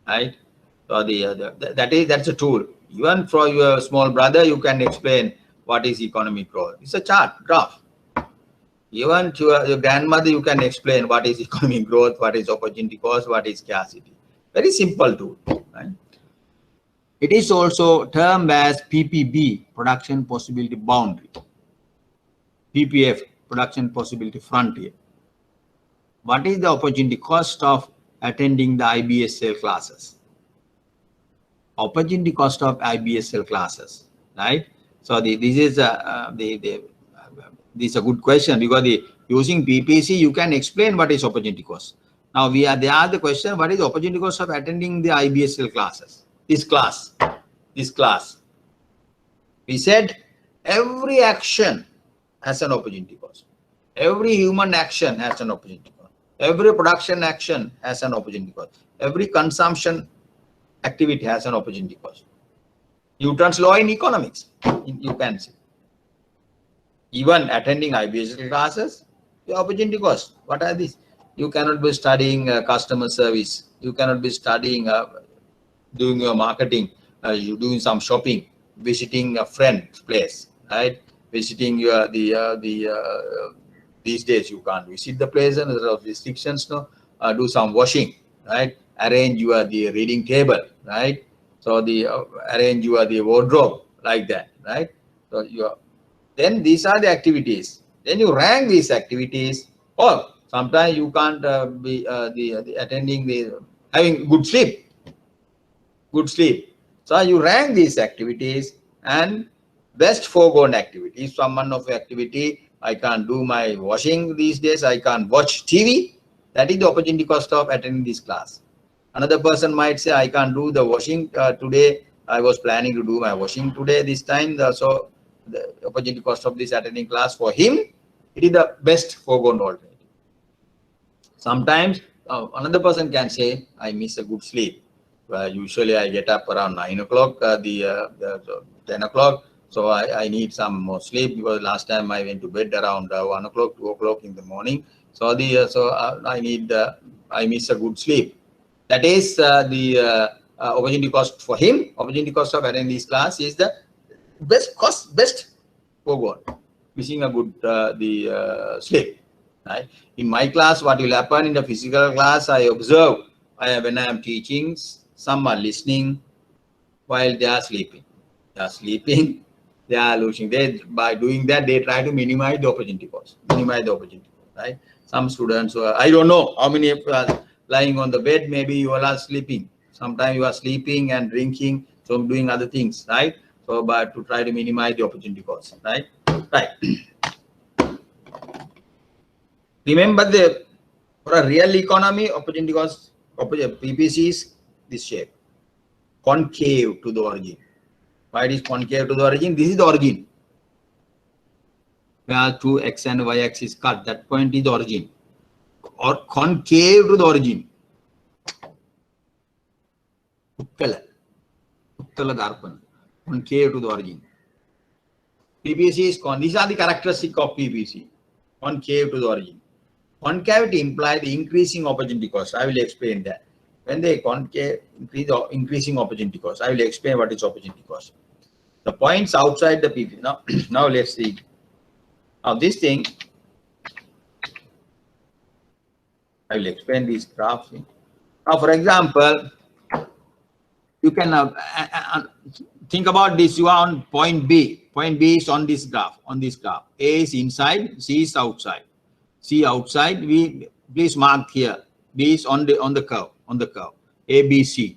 right? So that's a tool. Even for your small brother, you can explain what is economic growth. It's a chart, graph. Even to your grandmother, you can explain what is economic growth, what is opportunity cost, what is scarcity. Very simple tool, right? It is also termed as PPB, production possibility boundary. PPF, production possibility frontier. What is the opportunity cost of attending the IBSL classes? Opportunity cost of IBSL classes, right? So this is a good question, because using PPC, you can explain what is opportunity cost. Now they ask the question, what is the opportunity cost of attending the IBSL classes? This class. We said every action has an opportunity cost. Every human action has an opportunity cost. Every production action has an opportunity cost. Every consumption activity has an opportunity cost. Newton's law in economics, you can see. Even attending IBSL classes, the opportunity cost. What are these? You cannot be studying customer service. You cannot be studying doing your marketing. You doing some shopping, visiting a friend's place, right? Visiting these days you can't visit the place, and there are restrictions. No, do some washing, right? Arrange the reading table, right? So arrange the wardrobe, like that, right? So then these are the activities. Then you rank these activities, or sometimes you can't be attending having good sleep. So you rank these activities and best foregone activity. If someone of activity, I can't do my washing these days, I can't watch TV, that is the opportunity cost of attending this class. Another person might say, I can't do the washing today, I was planning to do my washing today this time, so the opportunity cost of this attending class for him, it is the best foregone alternative. Sometimes another person can say, I miss a good sleep. Usually I get up around 9 o'clock, 10 o'clock. So I need some more sleep, because last time I went to bed around 1 o'clock, 2 o'clock in the morning. So I miss a good sleep. That is the opportunity cost for him. Opportunity cost of attending this class is the best foregone, missing a good sleep. Right? In my class, what will happen in the physical class, I observe when I am teaching, some are listening while they are sleeping. They are sleeping, they are losing. By doing that, they try to minimize the opportunity cost. Right? Some students, I don't know how many are lying on the bed, maybe you all are sleeping. Sometimes you are sleeping and drinking, so doing other things, right? So, but to try to minimize the opportunity cost, right? Right. Remember, for a real economy, opportunity cost, PPC is this shape, concave to the origin. Why it is concave to the origin? This is the origin. Where 2 x and y axis cut, that point is the origin. Or concave to the origin. Uttala darpan, concave to the origin. PPC is these are the characteristics of PPC. Concave to the origin. Concavity implies the increasing opportunity cost. I will explain that. When they concave, increasing opportunity cost, I will explain what is opportunity cost. The points outside the PPC. Now let's see. Now this thing, I will explain this graph. Now, for example, you can think about this. You are on point B. Point B is on this graph. A is inside, C is outside. C outside. We please mark here. B is on the curve. A, B, C.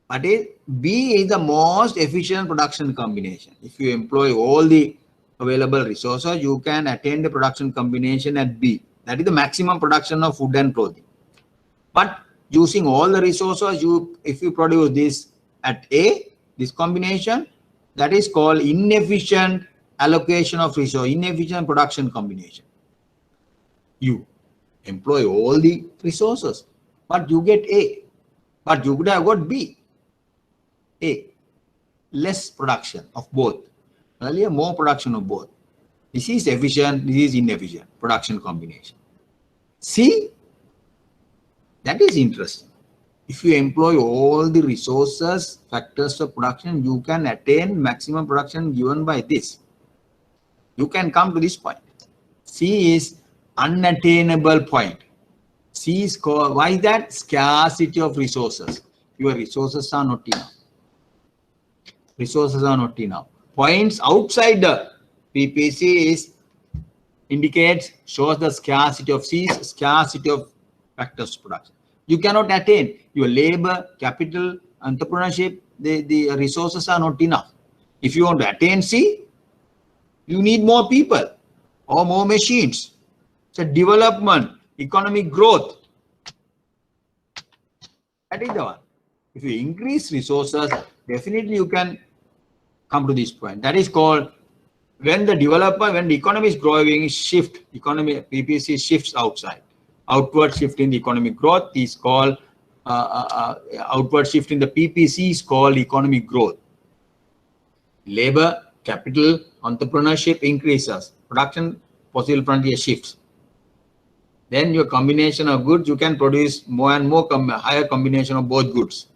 But B is the most efficient production combination. If you employ all the available resources, you can attain the production combination at B. That is the maximum production of food and clothing. But using all the resources, if you produce this at A, this combination, that is called inefficient allocation of resource, inefficient production combination. You employ all the resources, but you get A. But you could have got B. A. Less production of both. Earlier, more production of both. This is efficient, this is inefficient production combination. C. That is interesting. If you employ all the resources, factors of production, you can attain maximum production given by this. You can come to this point. C is unattainable point. C is called, why is that? Scarcity of resources. Your resources are not enough. Resources are not enough. Points outside the PPC shows the scarcity of C's, scarcity of factors of production. You cannot attain your labor, capital, entrepreneurship, the resources are not enough. If you want to attain C, you need more people or more machines. So development, economic growth. That is the one. If you increase resources, definitely you can come to this point. That is called when the economy is growing, shift, economy, PPC shifts outside. Outward shift in the economic growth is called, outward shift in the PPC is called economic growth. Labor, capital, entrepreneurship increases. Production, possible frontier shifts. Then your combination of goods, you can produce more and more higher combination of both goods.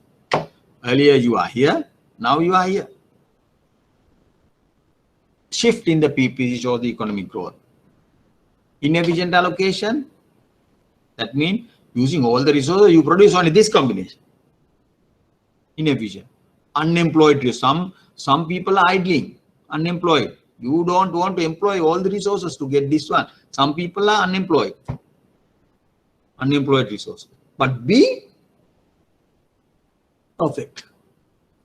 Earlier you are here, now you are here. Shift in the PPC shows the economic growth. Inefficient allocation, that means using all the resources, you produce only this combination. Inefficient. Unemployed, some people are idling, unemployed. You don't want to employ all the resources to get this one. Some people are unemployed. Unemployed resources. But B, perfect.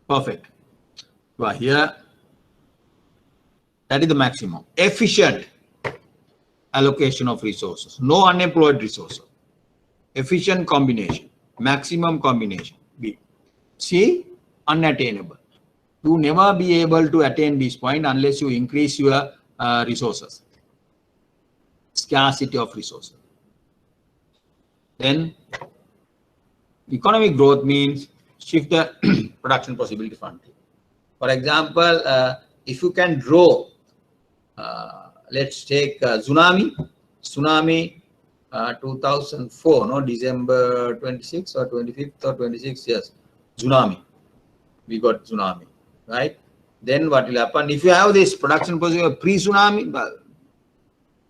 Perfect. You are here. That is the maximum. Efficient allocation of resources. No unemployed resources. Efficient combination. Maximum combination. B. C, unattainable. You never be able to attain this point unless you increase your resources. Scarcity of resources. Then economic growth means shift the production possibility frontier. For example, if you can draw, let's take tsunami 2004, no, December 26th or 25th or 26th, yes, tsunami. We got tsunami, right? Then what will happen if you have this production possibility pre-tsunami,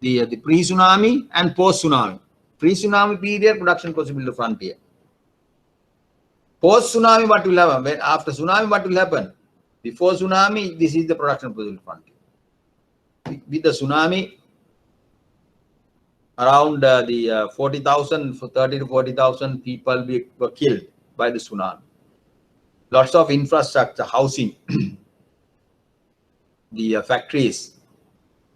the pre-tsunami and post-tsunami. Pre-tsunami period, production possibility frontier. Post-tsunami, what will happen? When after tsunami, what will happen? Before tsunami, this is the production possibility frontier. With the tsunami, around the 40,000, 30 to 40,000 people were killed by the tsunami. Lots of infrastructure, housing, the factories,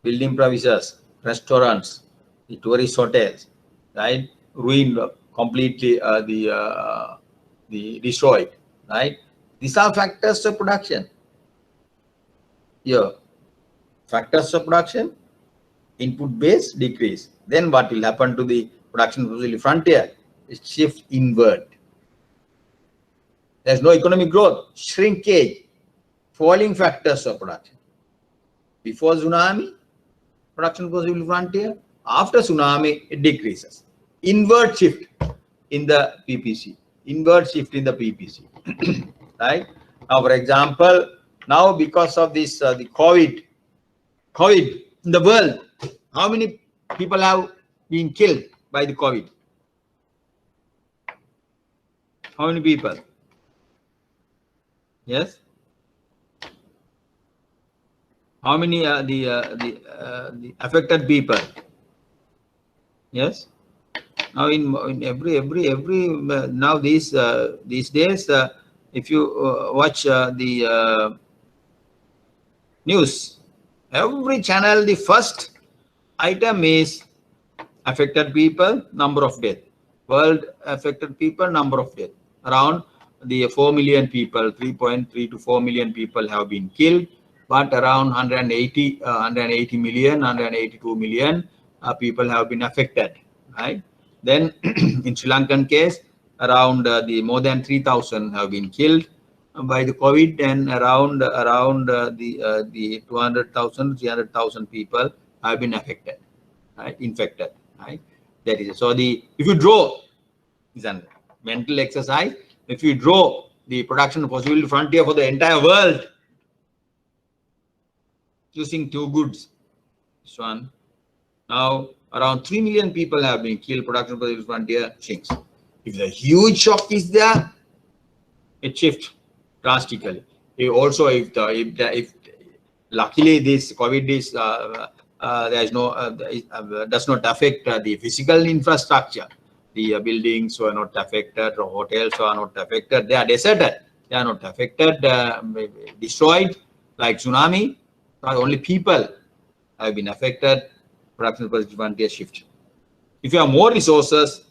building premises, restaurants, the tourist hotels, right? Ruined completely, the destroyed, right? These are factors of production. Here, factors of production, input base decrease. Then what will happen to the production possibility frontier? It shifts inward. There's no economic growth, shrinkage, falling factors of production. Before tsunami, production possibility frontier. After tsunami, it decreases. Inward shift in the PPC. Inward shift in the PPC. Right? Now, for example, now because of this, the COVID in the world, how many people have been killed by the COVID? How many people? Yes. How many the affected people? Yes. Now in every now these days, if you watch the news, Every channel, the first item is affected people, number of death. World affected people, number of death. Around the 4 million people, 3.3 to 4 million people have been killed, but around 180 million, 182 million people have been affected, right? Then in Sri Lankan case, around the more than 3,000 have been killed by the COVID, and around the 200,000, 300,000 people have been affected, right? Infected, right? That is so. If you draw, is a mental exercise. If you draw the production possibility frontier for the entire world using two goods, this one. Now around 3 million people have been killed. Production possibility frontier shrinks. If the huge shock is there, it shifts drastically. If luckily this COVID is there is no does not affect the physical infrastructure. The buildings were not affected, or hotels are not affected. They are deserted. They are not affected, destroyed like tsunami. Only people have been affected. Production participant shift. If you have more resources,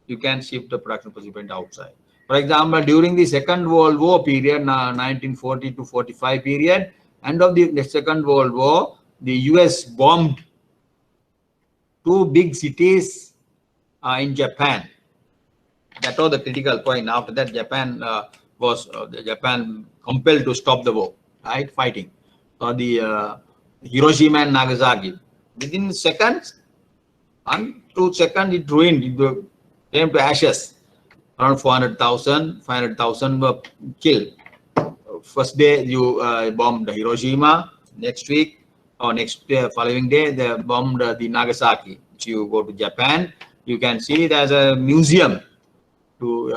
you can shift the production participant outside. For example, during the Second World War period, 1940 to 45 period, end of the Second World War, the US bombed two big cities in Japan. That was the critical point. After that, Japan was compelled to stop the war, right? Fighting. So the Hiroshima and Nagasaki, within seconds, 1 2 seconds, it ruined. It came to ashes. Around 400,000, 500,000 were killed. First day you bombed Hiroshima. Next week or next following day they bombed the Nagasaki. If you go to Japan, you can see there's a museum to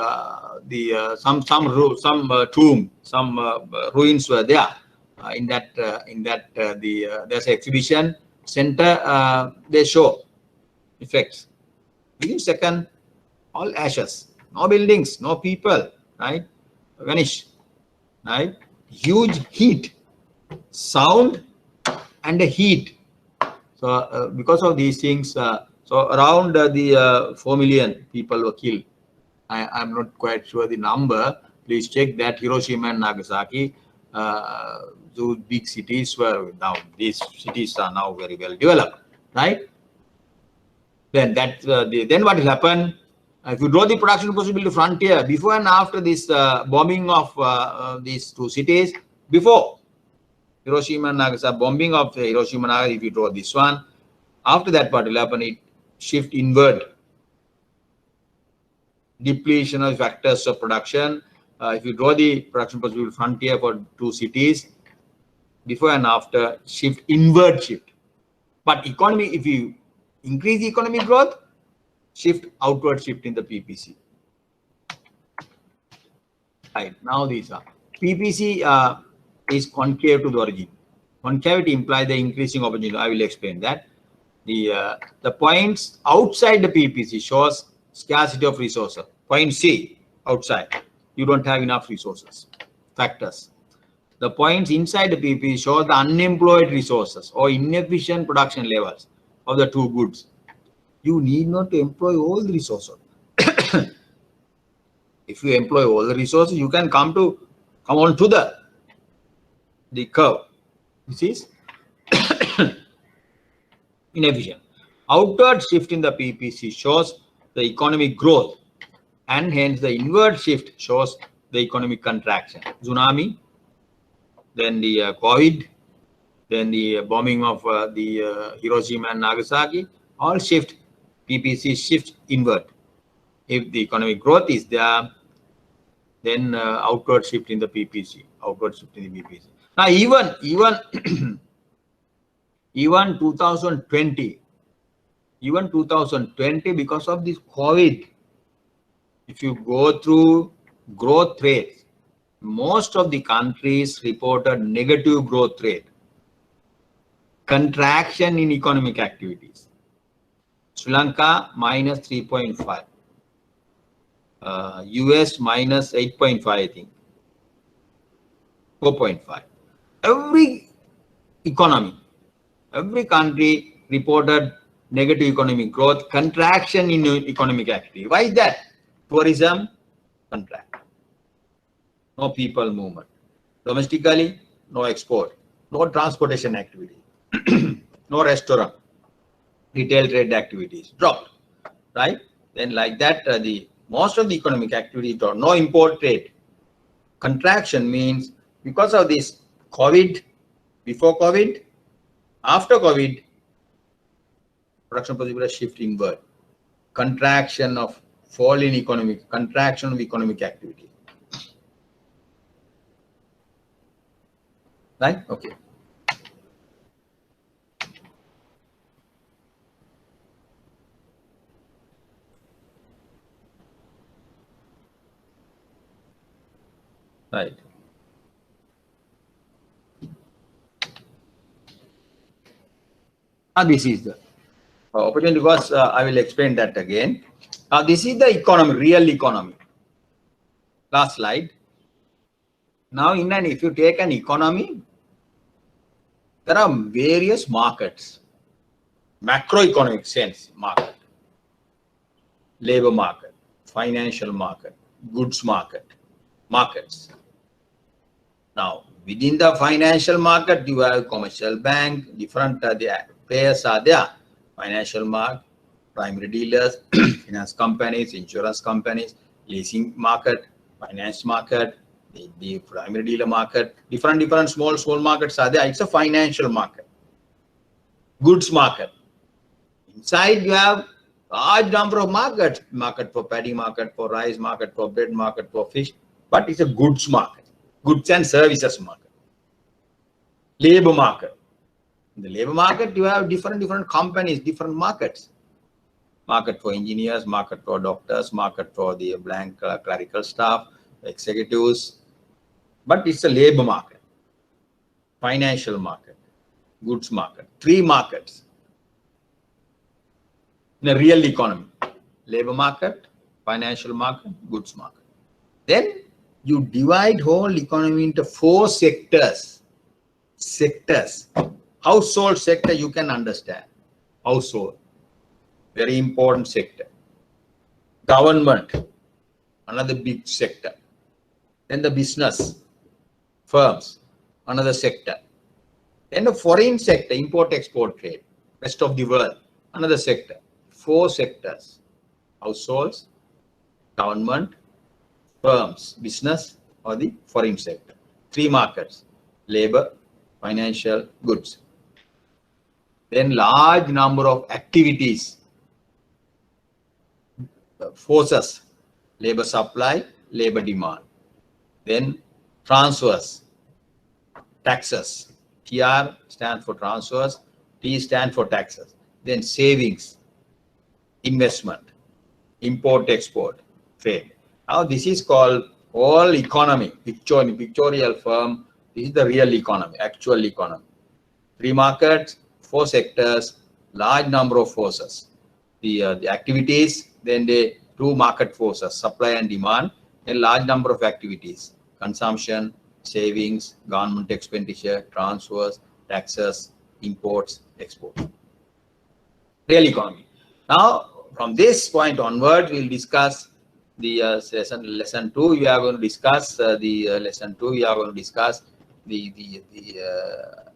some tomb, some ruins were there. There's an exhibition center. They show effects. Within second, all ashes, no buildings, no people, right? Vanish, right? Huge heat, sound, and the heat. So because of these things, so around the 4 million people were killed. I'm not quite sure the number. Please check that. Hiroshima and Nagasaki, those big cities were now. These cities are now very well developed, right? Then then what will happen? If you draw the production possibility frontier before and after this bombing of these two cities, before Hiroshima and Nagasaki, bombing of Hiroshima and Nagasaki, if you draw this one, after that what will happen? It shift inward. Depletion of factors of production. If you draw the production possibility frontier for two cities, before and after, shift inward shift. But economy, if you increase economic growth, shift outward shift in the PPC. Right, now these are PPC is concave to the origin. Concavity implies the increasing opportunity. I will explain that. The points outside the PPC shows scarcity of resources. Point C outside, you don't have enough resources. Factors. The points inside the PPC show the unemployed resources or inefficient production levels of the two goods. You need not to employ all the resources. If you employ all the resources, you can come on to the curve. This is inefficient. Outward shift in the PPC shows the economic growth, and hence the inward shift shows the economic contraction. Tsunami, then the COVID, then the bombing of the Hiroshima and Nagasaki, all shift. PPC shift inward. If the economic growth is there, then outward shift in the PPC. Outward shift in the PPC. Now even 2020, because of this COVID, if you go through growth rates, most of the countries reported negative growth rate, contraction in economic activities. Sri Lanka minus 3.5, US minus 8.5, I think, 4.5. Every economy Every country reported negative economic growth, contraction in economic activity. Why is that? Tourism, contract. No people movement. Domestically, no export. No transportation activity. No restaurant. Retail trade activities dropped. Right? Then like that, the most of the economic activities dropped. No import trade. Contraction means because of this COVID, before COVID, after COVID, production possible shift inward. Contraction of fall in economic, contraction of economic activity. Right? Okay. Right. This is the opportunity because I will explain that again. This is the economy, real economy. Last slide. Now, if you take an economy, there are various markets. Macroeconomic sense market, labor market, financial market, goods market, markets. Now, within the financial market, you have commercial bank, different players are there. Financial market, primary dealers, finance companies, insurance companies, leasing market, finance market, the primary dealer market, different small markets are there. It's a financial market. Goods market. Inside you have large number of markets. Market for paddy, market for rice, market for bread, market for fish. But it's a goods market. Goods and services market. Labor market. In the labor market, you have different companies, different markets. Market for engineers, market for doctors, market for the blank clerical staff, executives. But it's a labor market. Financial market. Goods market. Three markets. In a real economy. Labor market, financial market, goods market. Then you divide whole economy into 4 sectors. Household sector you can understand. Household. Very important sector. Government. Another big sector. Then the business. Firms. Another sector. Then the foreign sector. Import-export trade. Rest of the world. Another sector. 4 sectors. Households. Government. Firms, business, or the foreign sector. 3 markets, labor, financial, goods. Then large number of activities, forces, labor supply, labor demand. Then transfers, taxes. TR stands for transfers, T stands for taxes. Then savings, investment, import, export, trade. Now this is called all economy, pictorial form. This is the real economy, actual economy. 3 markets, 4 sectors, large number of forces. The activities, then the 2 market forces, supply and demand, then large number of activities, consumption, savings, government expenditure, transfers, taxes, imports, exports. Real economy. Now, from this point onward, we'll discuss the lesson 2. We are going to discuss lesson 2. We are going to discuss the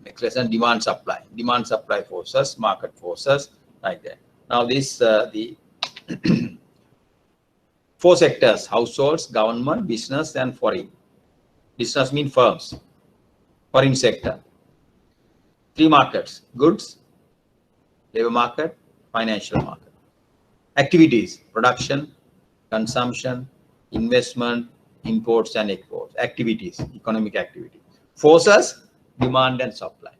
next lesson, demand supply forces, market forces, like that. Now this the 4 sectors: households, government, business, and foreign. Business means firms. Foreign sector. 3 markets: goods, labor market, financial market. Activities: production, consumption, investment, imports and exports. Activities, economic activities. Forces: demand and supply.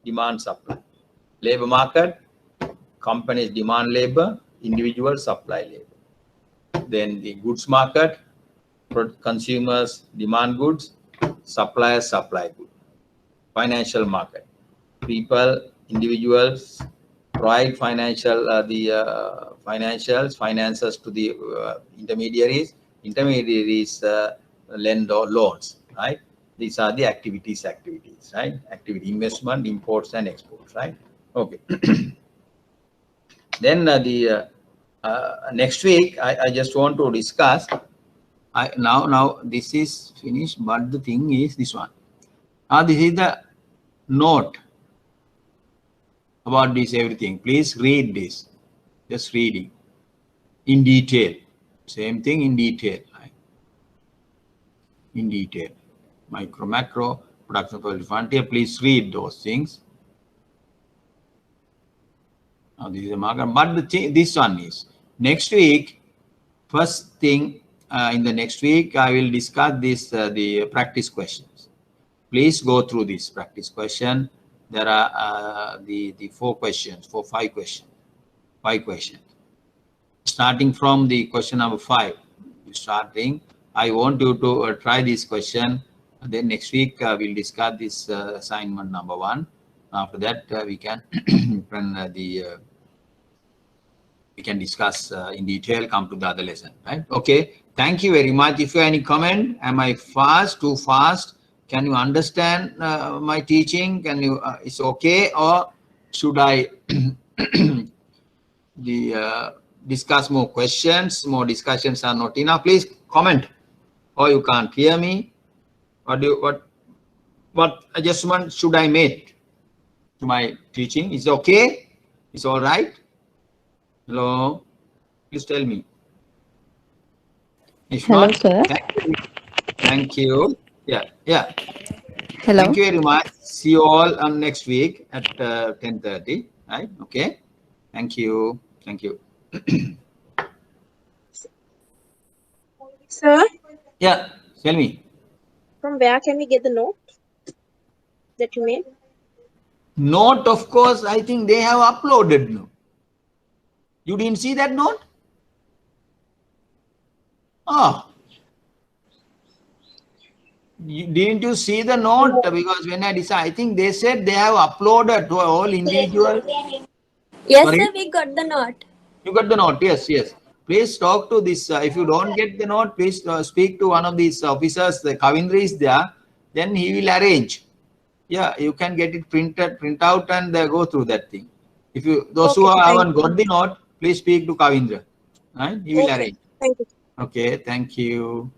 Demand, supply. Labor market: companies demand labor, individuals supply labor. Then the goods market: consumers demand goods, suppliers supply goods. Financial market: people, individuals provide finances to the intermediaries. Intermediaries lend or loans, right? These are the activities, right? Activity, investment, imports and exports, right? Okay. Then next week, I just want to discuss. Now this is finished, but the thing is this one. This is the note about this everything. Please read this. Just reading in detail. Same thing in detail. In detail. Micro, macro, production for frontier. Please read those things. Now this is a marker, but this one is next week. First thing in the next week, I will discuss this the practice questions. Please go through this practice question. There are the 5 questions. 5 questions. Starting from the question number 5. Starting, I want you to try this question. Then next week we'll discuss this assignment number 1. After that, we can we can discuss in detail. Come to the other lesson, right? Okay. Thank you very much. If you have any comment, am I fast? Too fast? Can you understand my teaching? Can you? It's okay, or should I discuss more questions? More discussions are not enough. Please comment. Or you can't hear me. What adjustment should I make to my teaching? Is it okay? It's all right? Hello? Please tell me. If Hello, not, sir. Thank you. Yeah. Hello. Thank you very much. See you all on next week at 10:30. Right? Okay. Thank you. Thank you. Sir, Yeah. Tell me. from where can we get the note that you made? Note, of course, I think they have uploaded. No. You didn't see that note? Oh. Didn't you see the note? Because when I decided, I think they said they have uploaded to all individual. Yes, Sorry? sir, we got the note. You got the note? Yes. Please talk to this. If you don't get the note, please speak to one of these officers. The Kavindra is there. Then he will arrange. Yeah, you can get it print out and go through that thing. If you those who haven't got the note, please speak to Kavindra. Right? He will arrange. Thank you. Okay. Thank you.